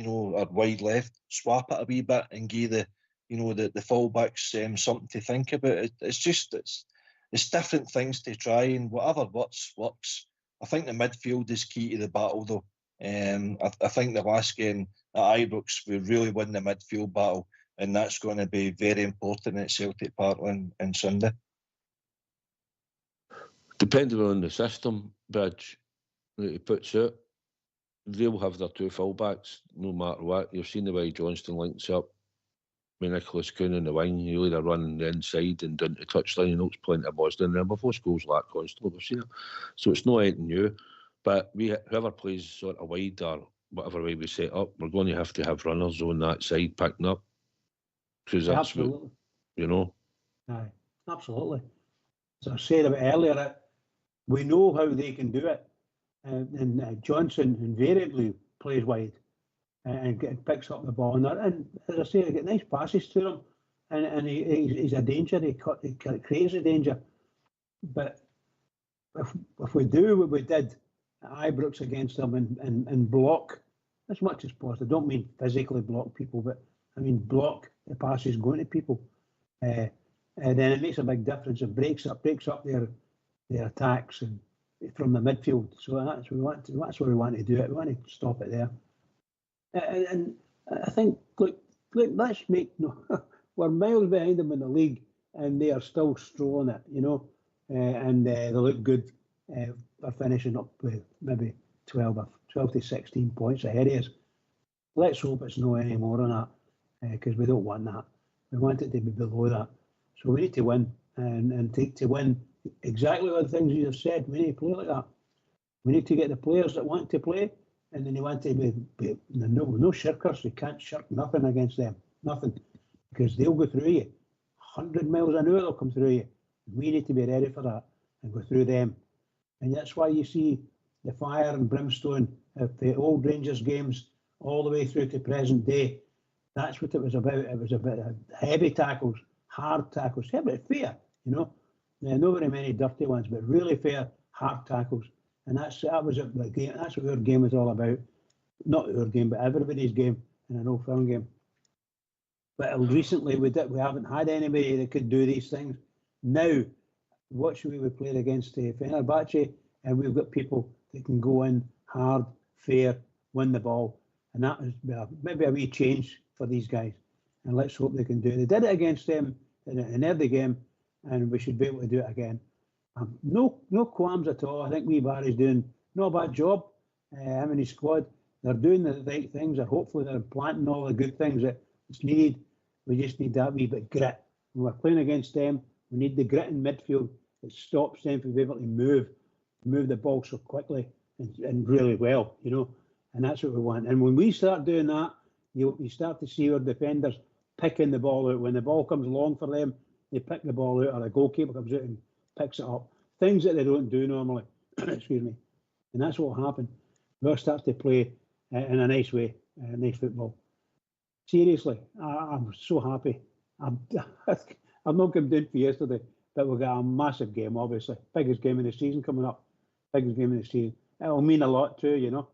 or wide left, swap it a wee bit and give the fullbacks something to think about. It's different things to try, and whatever works. I think the midfield is key to the battle, though. I think the last game at Ibrox, we really won the midfield battle, and that's going to be very important at Celtic Park on Sunday. Depending on the system, Bridge, that he puts out, they'll have their 2 fullbacks no matter what. You've seen the way Johnston links up with Nicholas Kuhn in the wing. He'll either run the inside and down to touchline. He knows plenty of balls down there. We've lost goals like that constantly. We've seen it. So it's not anything new. But whoever plays sort of wide or whatever way we set up, we're going to have runners on that side picking up. Because that's absolutely. What, Aye, absolutely. As I said about earlier, we know how they can do it. And Johnson invariably plays wide and picks up the ball. And as I say, they get nice passes to him. And he's a danger. He creates a danger. But if we do what we did at Ibrox against them and block as much as possible, I don't mean physically block people, but I mean block the passes going to people. And then it makes a big difference. It breaks up their attacks and from the midfield. So that's where we want to do it. We want to stop it there. And I think, look, let's make we're miles behind them in the league, and they are still strolling it, and they look good. They're finishing up with maybe 12 to 16 points ahead of us. Let's hope it's not any more than that, because we don't want that. We want it to be below that. So we need to win, and to win exactly what the things you have said. We need to play like that. We need to get the players that want to play and then they want to be no shirkers. You can't shirk nothing against them, nothing, because they'll go through you. 100 miles an hour they'll come through you. We need to be ready for that and go through them. And that's why you see the fire and brimstone of the old Rangers games all the way through to present day. That's what it was about. It was about heavy tackles, hard tackles, but fair, you know. Not very many dirty ones, but really fair, hard tackles. And that was the game. That's what our game was all about. Not our game, but everybody's game in an old firm game. But recently we haven't had anybody that could do these things. Now, watch we played against Fenerbahce, and we've got people that can go in hard, fair, win the ball. And that is maybe a wee change for these guys. And let's hope they can do it. They did it against them in every game, and we should be able to do it again. No qualms at all. I think wee Barry's doing not a bad job. Him and his squad, they're doing the right things, and hopefully they're planting all the good things that it's needed. We just need that wee bit of grit. When we're playing against them, we need the grit in midfield that stops them from being able to move the ball so quickly and really well, you know. And that's what we want. And when we start doing that, you start to see our defenders picking the ball out. When the ball comes along for them, they pick the ball out, or the goalkeeper comes out and picks it up. Things that they don't do normally. Excuse me. And that's what will happen. We'll start to play in a nice way, nice football. Seriously, I'm so happy. I'm not coming down for yesterday, but we've got a massive game, obviously. Biggest game of the season coming up. Biggest game of the season. It'll mean a lot too, you know.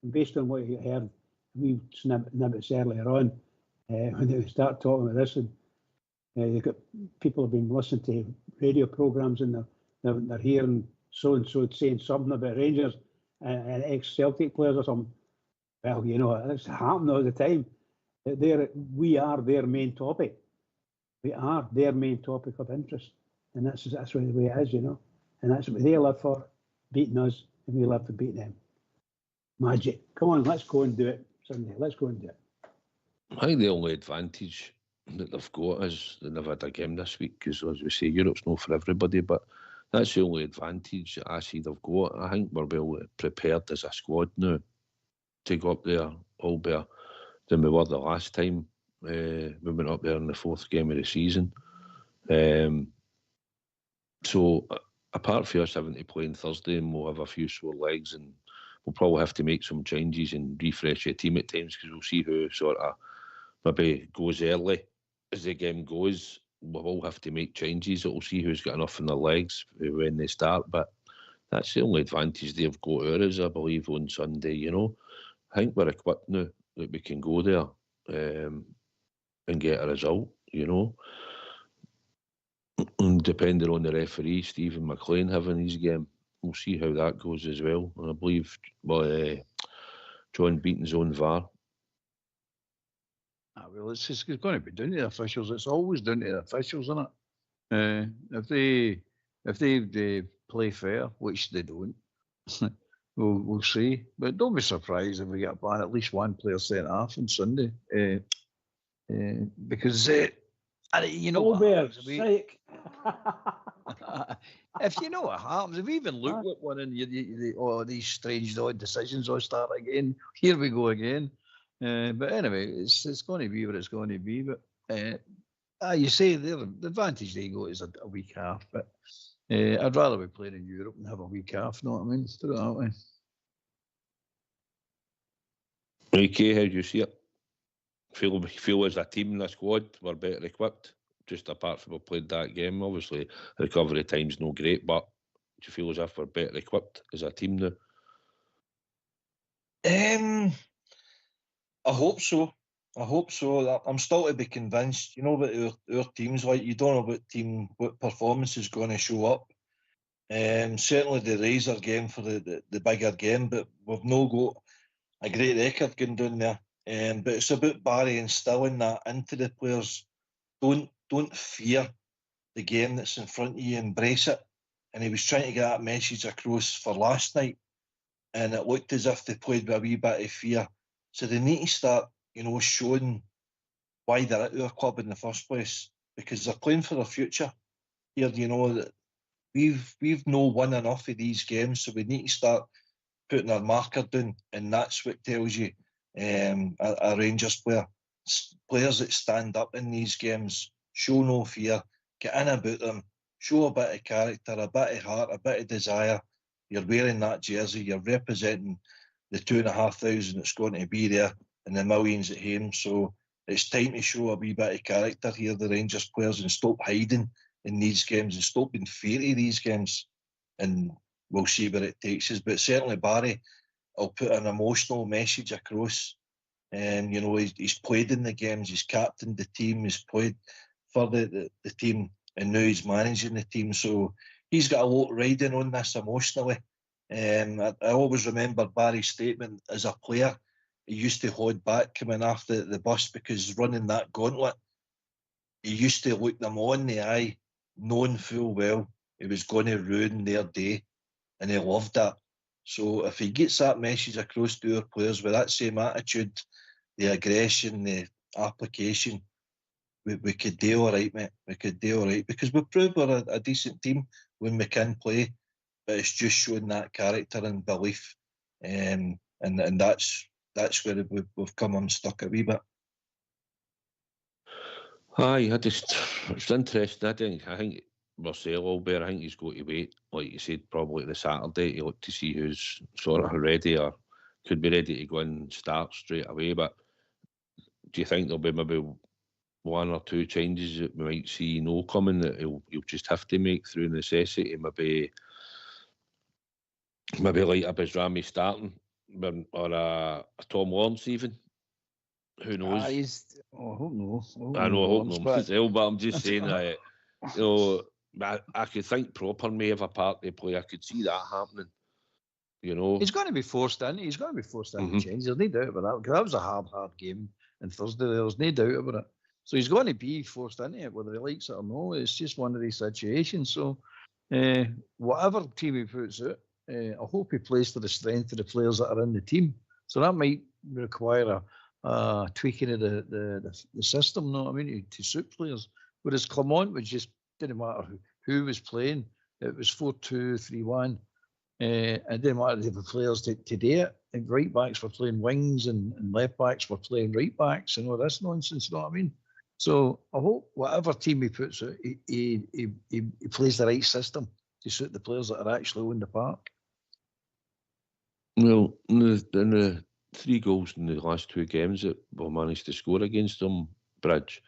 And based on what you heard, we snippets earlier on, when they start talking about this, and you've got people have been listening to radio programmes, and they're hearing so and so saying something about Rangers and ex-Celtic players or something. Well, you know, it's happening all the time. We are their main topic. We are their main topic of interest, and that's the way it is, you know. And that's what they live for, beating us, and we live for beating them. Magic. Come on, let's go and do it Sunday. Let's go and do it. I think the only advantage that they've got is that they've had a game this week, because, as we say, Europe's not for everybody, but that's the only advantage that I see they've got. I think we're well prepared as a squad now to go up there all better than we were the last time we went up there in the fourth game of the season. So, apart from us having to play on Thursday, and we'll have a few sore legs, and we'll probably have to make some changes and refresh the team at times, because we'll see who sort of maybe goes early as the game goes. We'll all have to make changes. We'll see who's got enough in their legs when they start. But that's the only advantage they've got over us, I believe, on Sunday, you know. I think we're equipped now that we can go there and get a result, you know. And depending on the referee, Stephen McLean having his game, we'll see how that goes as well. And I believe John Beaton's on VAR. Well, it's going to be down to the officials. It's always down to the officials, isn't it? If they play fair, which they don't, we'll see. But don't be surprised if we get at least one player sent off on Sunday, because you know what happens. If you know what happens, if we even look at one and these strange odd decisions all start again, here we go again. But anyway, it's going to be what it's going to be. But you say the advantage they got is a week off. But I'd rather be playing in Europe and have a week off. Know what I mean? Put it that way. Okay, how do you see it? Feel as a team in the squad we're better equipped, just apart from we played that game. Obviously, recovery time's no great, but do you feel as if we're better equipped as a team now? I hope so. I'm still to be convinced. You know what our team's like. You don't know what performance is going to show up. Certainly the Razor game for the bigger game, but we've no got a great record going down there. But it's about Barry instilling that into the players. Don't fear the game that's in front of you. Embrace it. And he was trying to get that message across for last night, and it looked as if they played with a wee bit of fear. So they need to start, showing why they're at our club in the first place, because they're playing for their future. Here, that we've no won enough of these games, so we need to start putting their marker down, and that's what tells you a Rangers player. Players that stand up in these games, show no fear, get in about them, show a bit of character, a bit of heart, a bit of desire. You're wearing that jersey, you're representing the 2,500 that's going to be there and the millions at home. So it's time to show a wee bit of character here, the Rangers players, and stop hiding in these games and stop being fairy these games. And we'll see where it takes us. But certainly Barry will put an emotional message across. And, you know, he's played in the games, he's captained the team, he's played for the team, and now he's managing the team. So he's got a lot riding on this emotionally. I always remember Barry's statement as a player. He used to hold back coming after the bus because running that gauntlet, he used to look them on the eye, knowing full well he was going to ruin their day, and he loved that. So if he gets that message across to our players with that same attitude, the aggression, the application, we could do all right, mate. We could do all right because we proved we're a decent team when we can play, but it's just showing that character and belief, and that's where we've come unstuck a wee bit. Aye, it's interesting. I think Marcel Albert, I think he's got to wait, like you said, probably the Saturday to look to see who's sort of ready or could be ready to go and start straight away. But do you think there'll be maybe one or two changes that we might see coming that he'll just have to make through necessity? Maybe like a Bezrami starting, or a Tom Lawrence even. Who knows? I hope no. I hope no myself, but I'm just saying that, you know, I could think Proper may have a part to play. I could see that happening. You know, he's going to be forced in. He's going to be forced in to change. There's no doubt about that. Because that was a hard game on Thursday. There's no doubt about it. So he's going to be forced into it, whether he likes it or no. It's just one of these situations. So whatever team he puts out, I hope he plays to the strength of the players that are in the team. So that might require a tweaking of the system, know what I mean, to suit players. Whereas Clement was just, didn't matter who was playing. It was 4-2-3-1. It didn't matter if the players to do it. And right backs were playing wings and left backs were playing right backs and all this nonsense, you know what I mean? So I hope whatever team he puts out, he plays the right system to suit the players that are actually on the park. Well, in the 3 goals in the last 2 games that we managed to score against them, Bridge,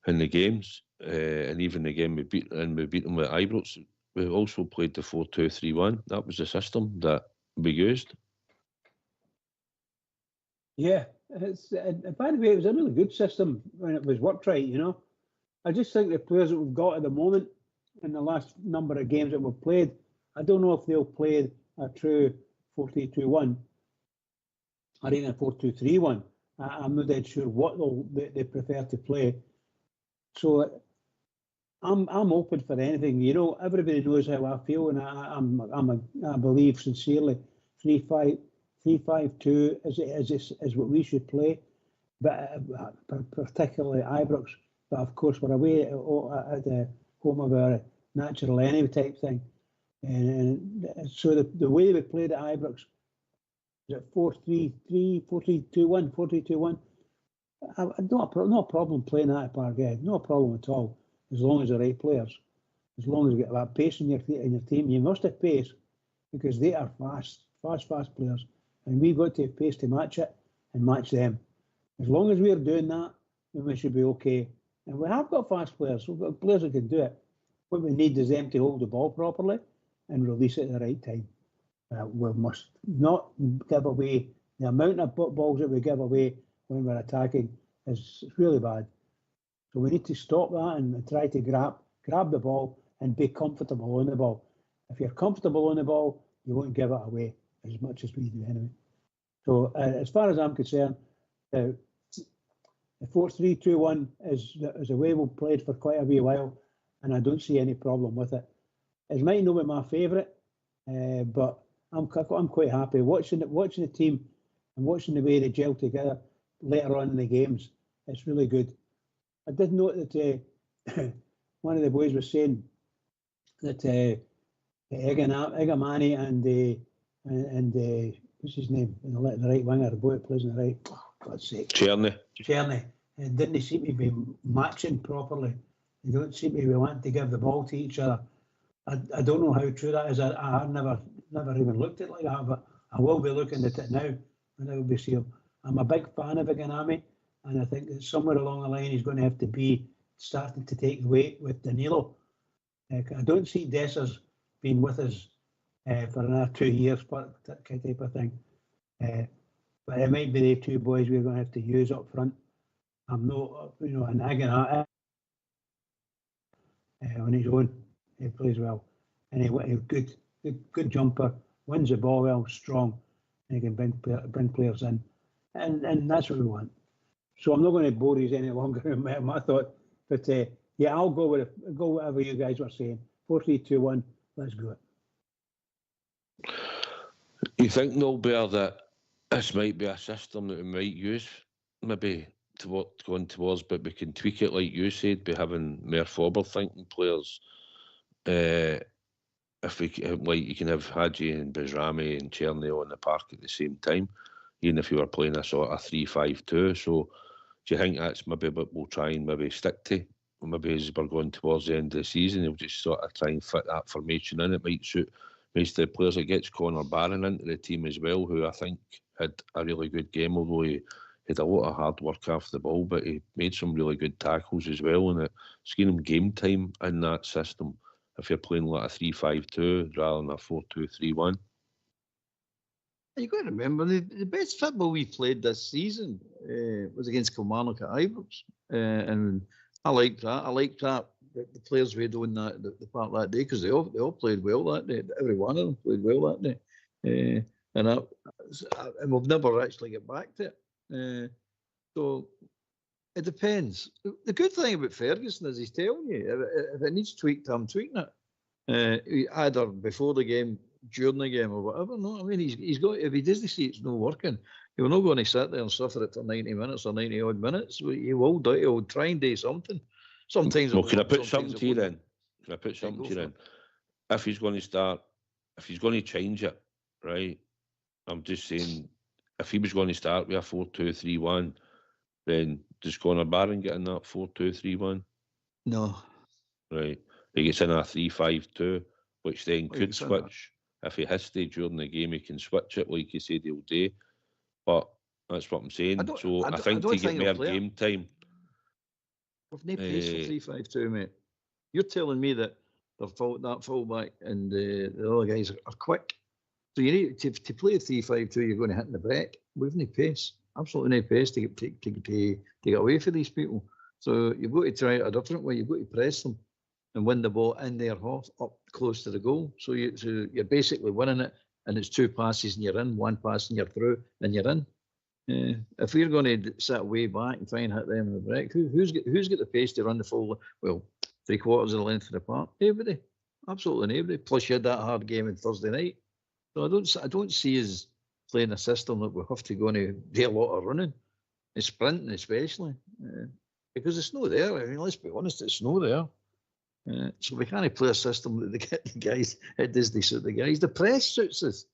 in the games, and even the game we beat them with Ibrox, we also played the 4-2-3-1. That was the system that we used. Yeah, by the way, it was a really good system when it was worked right, you know. I just think the players that we've got at the moment in the last number of games that we've played, I don't know if they'll play a true 4-3-2-1 or even a 4-2-3-1. I'm not dead sure what they prefer to play. So I'm open for anything. You know, everybody knows how I feel, and I believe sincerely 3-5-2 is what we should play. But particularly Ibrox. But of course, we're away at the home of our natural enemy type thing. And so the way we played at Ibrox, is it 4-3-3, 4-3-2-1, 4-3-2-1? No problem playing that at Parkhead. No problem at all, as long as the right players. As long as you get that pace in your team. You must have pace because they are fast players. And we've got to have pace to match it and match them. As long as we're doing that, then we should be okay. And we have got fast players. We've got players that can do it. What we need is them to hold the ball properly and release it at the right time. We must not give away the amount of balls that we give away when we're attacking is really bad. So we need to stop that and try to grab the ball and be comfortable on the ball. If you're comfortable on the ball, you won't give it away as much as we do anyway. So as far as I'm concerned, the 4-3-2-1 is a way we've played for quite a wee while, and I don't see any problem with it. It might not be my favourite, but I'm quite happy watching the team and watching the way they gel together later on in the games. It's really good. I did note that one of the boys was saying that Egamani and what's his name? The right winger, the boy that plays on the right. Oh, God's sake. Czerny. And didn't seem to be matching properly. They don't seem to be wanting to give the ball to each other. I don't know how true that is. I never even looked at it like that, but I will be looking at it now, and I will be seeing. I'm a big fan of Iganami, and I think that somewhere along the line he's going to have to be starting to take the weight with Danilo. I don't see Dessers being with us for another 2 years, that type of thing. But it might be the two boys we're going to have to use up front. I'm not, an Iganami on his own. He plays well, and he's good jumper, wins the ball well, strong, and he can bring players in, and that's what we want. So I'm not going to bore you any longer in my thought, but yeah, I'll go whatever you guys were saying. 4-3-2-1. Let's go. You think, Noel Bear, that this might be a system that we might use, maybe going towards, but we can tweak it, like you said, by having more forward-thinking players. If we you can have Hadji and Bajrami and Czerny on the park at the same time, even if you were playing a sort of 3-5-2. So do you think that's maybe what we'll try and maybe stick to? Maybe as we're going towards the end of the season, we'll just sort of try and fit that formation in. It might suit most of the players. It gets Connor Barron into the team as well, who I think had a really good game, although he had a lot of hard work after the ball, but he made some really good tackles as well, and it's given him game time in that system if you're playing like a 3-5-2 rather than a 4-2-3-1. You've got to remember, the best football we played this season was against Kilmarnock at Ibrox, and I liked that. I liked that the players we had on the part that day, because they all played well that day. Every one of them played well that day, and we've never actually get back to it. So it depends. The good thing about Ferguson is he's telling you if it needs tweaked, I'm tweaking it. Either before the game, during the game, or whatever. No, I mean he's got. If he doesn't see it's not working, he'll not going to sit there and suffer it for 90 minutes or 90 odd minutes. He will do. He'll try and do something. Sometimes. Well, can I put something to you then? Can I put something to you then? If he's going to start, if he's going to change it, right? I'm just saying, if he was going to start with a 4-2-3-1, then does Connor Barron get in that 4-2-3-1? No. Right. He gets in a 3-5-2, which then could switch. If he has to during the game, he can switch it like he said he'll do. But that's what I'm saying. I think to get more game time. With no pace for 3-5-2, mate. You're telling me that that fullback and the other guys are quick. So you need to play a 3-5-2. You're going to hit in the break. We've no pace, absolutely no pace to get away from these people. So you've got to try it a different way. You've got to press them and win the ball in their half, up close to the goal. So you're basically winning it, and it's 2 passes and you're in, 1 pass and you're through, and you're in. If we're going to sit way back and try and hit them in the break, who's got the pace to run the full? Well, 3/4 of the length of the park. Everybody, absolutely everybody. Plus, you had that hard game on Thursday night. So I don't see us playing a system that we have to go and do a lot of running, and sprinting especially, because it's not there. I mean, let's be honest, it's not there. So we can't play a system that they get the guys. It does they suit the guys. The press suits us,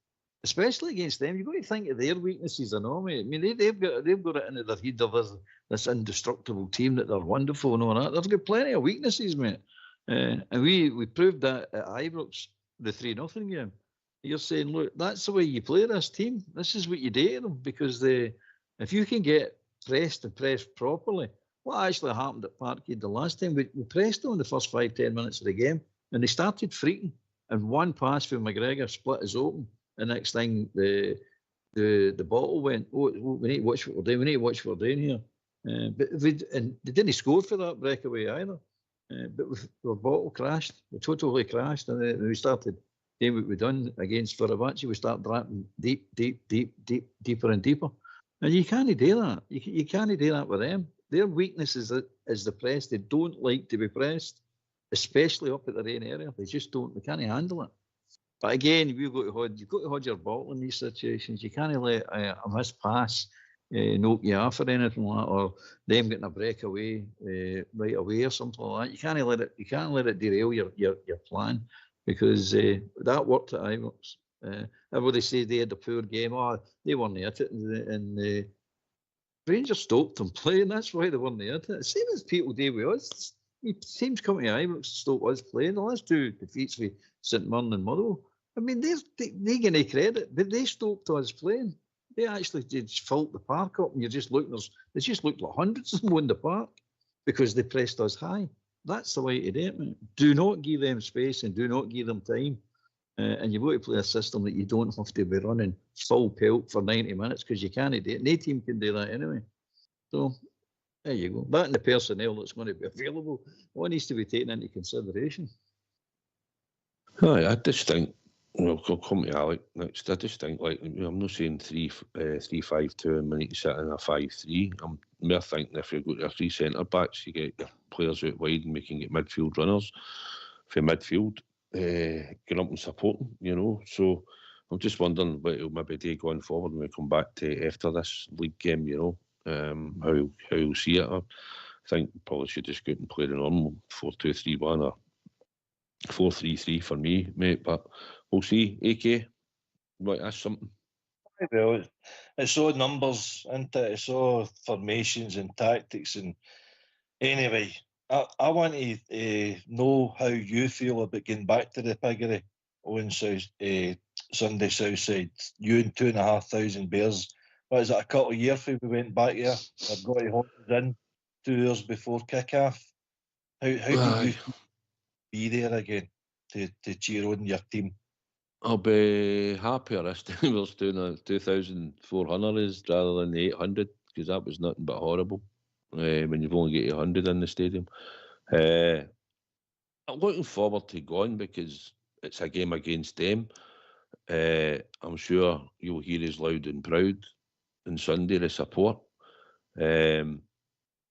especially against them. You've got to think of their weaknesses and all, mate. I mean, they've got it into their head of this indestructible team that they're wonderful and all that. They've got plenty of weaknesses, mate. And we proved that at Ibrox, the 3-0 game. You're saying, look, that's the way you play this team. This is what you do to them, because if you can get pressed and pressed properly. What actually happened at Parkhead the last time, we pressed them in the first 5-10 minutes of the game, and they started freaking. And 1 pass from McGregor split us open. The next thing, the bottle went. Oh, we need to watch what we're doing. We need to watch what we're doing here. But they didn't score for that breakaway either. But our bottle crashed. We totally crashed, and then we started doing what we done against Fenerbahce. We started dropping deeper and deeper. And you can't do that. You can't do that with them. Their weakness is the press. They don't like to be pressed, especially up at their own area. They just don't. They can't handle it. But again, you've got to hold your bottle in these situations. You can't let a missed pass knock you off or anything like that, or them getting a breakaway right away or something like that. You can't let it derail your plan, because that worked at Ibrox. Everybody said they had a poor game. Oh, they weren't at it, and the Rangers stopped them playing. That's why they weren't at it. Same as people do with us. Teams come to Ibrox stop us playing. The last two defeats with St Mirren and Motherwell. I mean, they get no credit, but they stopped us playing. They actually just filled the park up, and you just look. They just looked like hundreds of them in the park because they pressed us high. That's the way to do it, man. Do not give them space and do not give them time. And you've got to play a system that you don't have to be running full pelt for 90 minutes because you can't do it. No team can do that anyway. So there you go. That and the personnel that's going to be available, what needs to be taken into consideration. I just think, I'll come to Alec next. I just think, I'm not saying 3-5-2 and we need to sit in a 5-3. I'm more thinking if you go to 3 centre backs, you get your players out wide and we can get midfield runners for midfield. Get up and support them, So I'm just wondering what it'll maybe do going forward when we come back to after this league game, how we'll see it. I think probably should just go out and play the normal 4-2-3-1 or 4-3-3 for me, mate. But we'll see. AK, right, that's something. Well, it's all numbers, isn't it? It's all formations and tactics. And anyway, I want to know how you feel about getting back to the piggery on Sunday Southside. You and 2,500 bears. What is it, a couple of years since we went back there? I've got to hold us in 2 hours before kick-off. How do you be there again to cheer on your team? I'll be happier this time we're doing a 2,400 is rather than the 800 because that was nothing but horrible when you've only got 100 in the stadium. I'm looking forward to going because it's a game against them. I'm sure you'll hear us loud and proud on Sunday, the support. And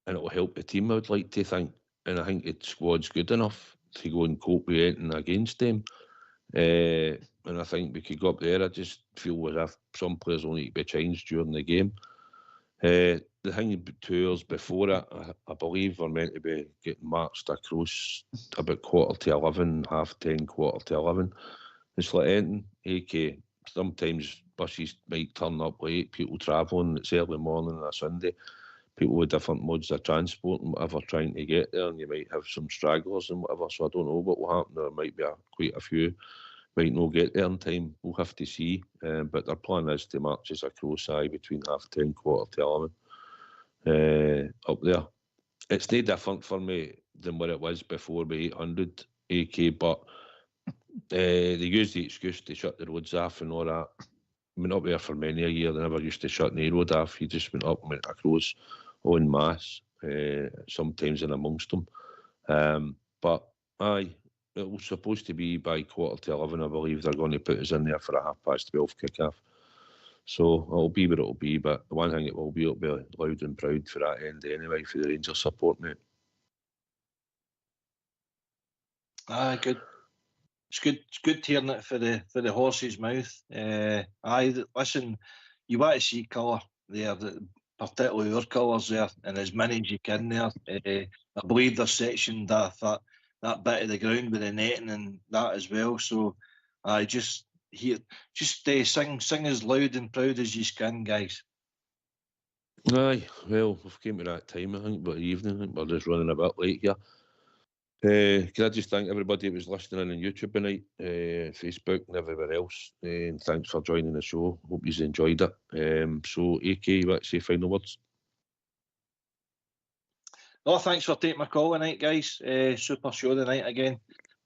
it'll help the team, I would like to think. And I think the squad's good enough to go and cope with anything against them. And I think we could go up there. I just feel as if some players will need to be changed during the game. The thing 2 hours before it, I believe we're meant to be getting marched across about 11:15, 10:30, 11:15. It's like anything, AK. Sometimes buses might turn up late, people travelling, it's early morning on a Sunday, people with different modes of transport and whatever trying to get there, and you might have some stragglers and whatever, so I don't know what will happen. There might be quite a few might not get there in time. We'll have to see. But their plan is to march us across between 10:30, 11:15 up there. It's no different for me than what it was before with 800 AK, but they use the excuse to shut the roads off and all that. I went up there for many a year. They never used to shut the road off. You just went up and went across en masse, sometimes in amongst them. But aye, it was supposed to be by 11:15. I believe they're going to put us in there for a 12:30 kick-off. So it'll be what it'll be. But the one thing it'll be loud and proud for that end anyway, for the Rangers support, mate. Aye, good. It's good hearing it for the horse's mouth. Aye, listen, you want to see colour there, particularly our colours there, and as many as you can there. I believe they're sectioned that bit of the ground with the netting and that as well. So I just sing as loud and proud as you can, guys. Aye, well, we've came to that time, I think, but evening, I think we're just running a bit late here. Can I just thank everybody that was listening on YouTube tonight, Facebook and everywhere else, and thanks for joining the show. Hope you enjoyed it. So, AK, you want to say final words? Oh, thanks for taking my call tonight, guys. Super show tonight again.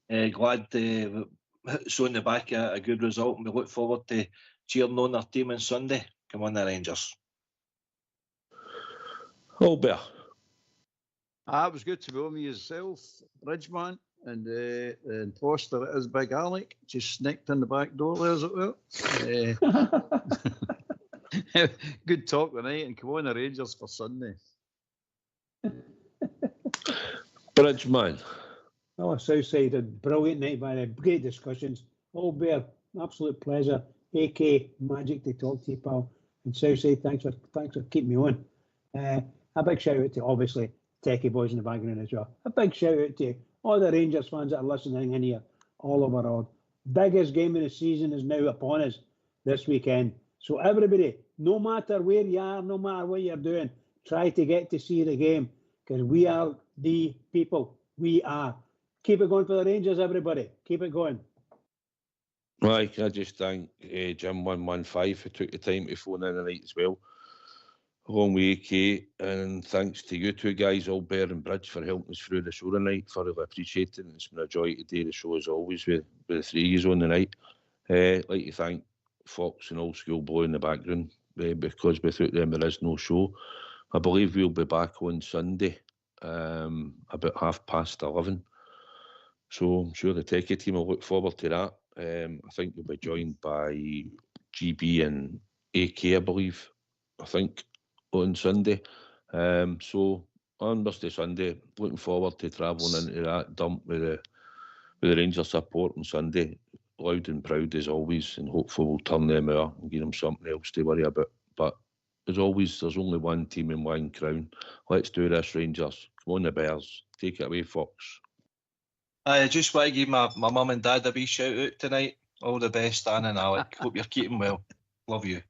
Glad it's on the back of a good result, and we look forward to cheering on our team on Sunday. Come on, the Rangers. Albert. It was good to be with yourself, Ridgeman, and Foster. It is Big Alec. Just sneaked in the back door there as well. Good talk tonight, and come on, the Rangers for Sunday. Bridgeman. Oh, Southside, a brilliant night, man. Great discussions. Albert, absolute pleasure. AK, magic to talk to you, pal. And Southside, thanks for keeping me on. A big shout out to, obviously, Techie boys in the background as well. A big shout out to all the Rangers fans that are listening in here all over biggest game of the season is now upon us this weekend. So everybody, no matter where you are, no matter what you're doing, try to get to see the game, because we are the people. We are. Keep it going for the Rangers, everybody. Keep it going. Right, can I just thank Jim 115 who took the time to phone in tonight as well, along with AK, and thanks to you two guys, Albert and Bridge, for helping us through the show tonight. Thoroughly appreciated it. It's been a joy to do the show as always with the three of you on the night. I'd like to thank Fox and Old School Boy in the background, because without them there is no show. I believe we'll be back on Sunday about 11:30. So I'm sure the techie team will look forward to that. I think we'll be joined by GB and AK, I believe, on Sunday. So on Thursday, Sunday, looking forward to travelling into that dump with the Rangers support on Sunday. Loud and proud as always, and hopefully we'll turn them out and give them something else to worry about. But as always, there's only one team and one crown. Let's do this, Rangers. Come on, the Bears. Take it away, Fox. I just want to give my mum and dad a wee shout out tonight. All the best, Dan and Alec. Hope you're keeping well. Love you.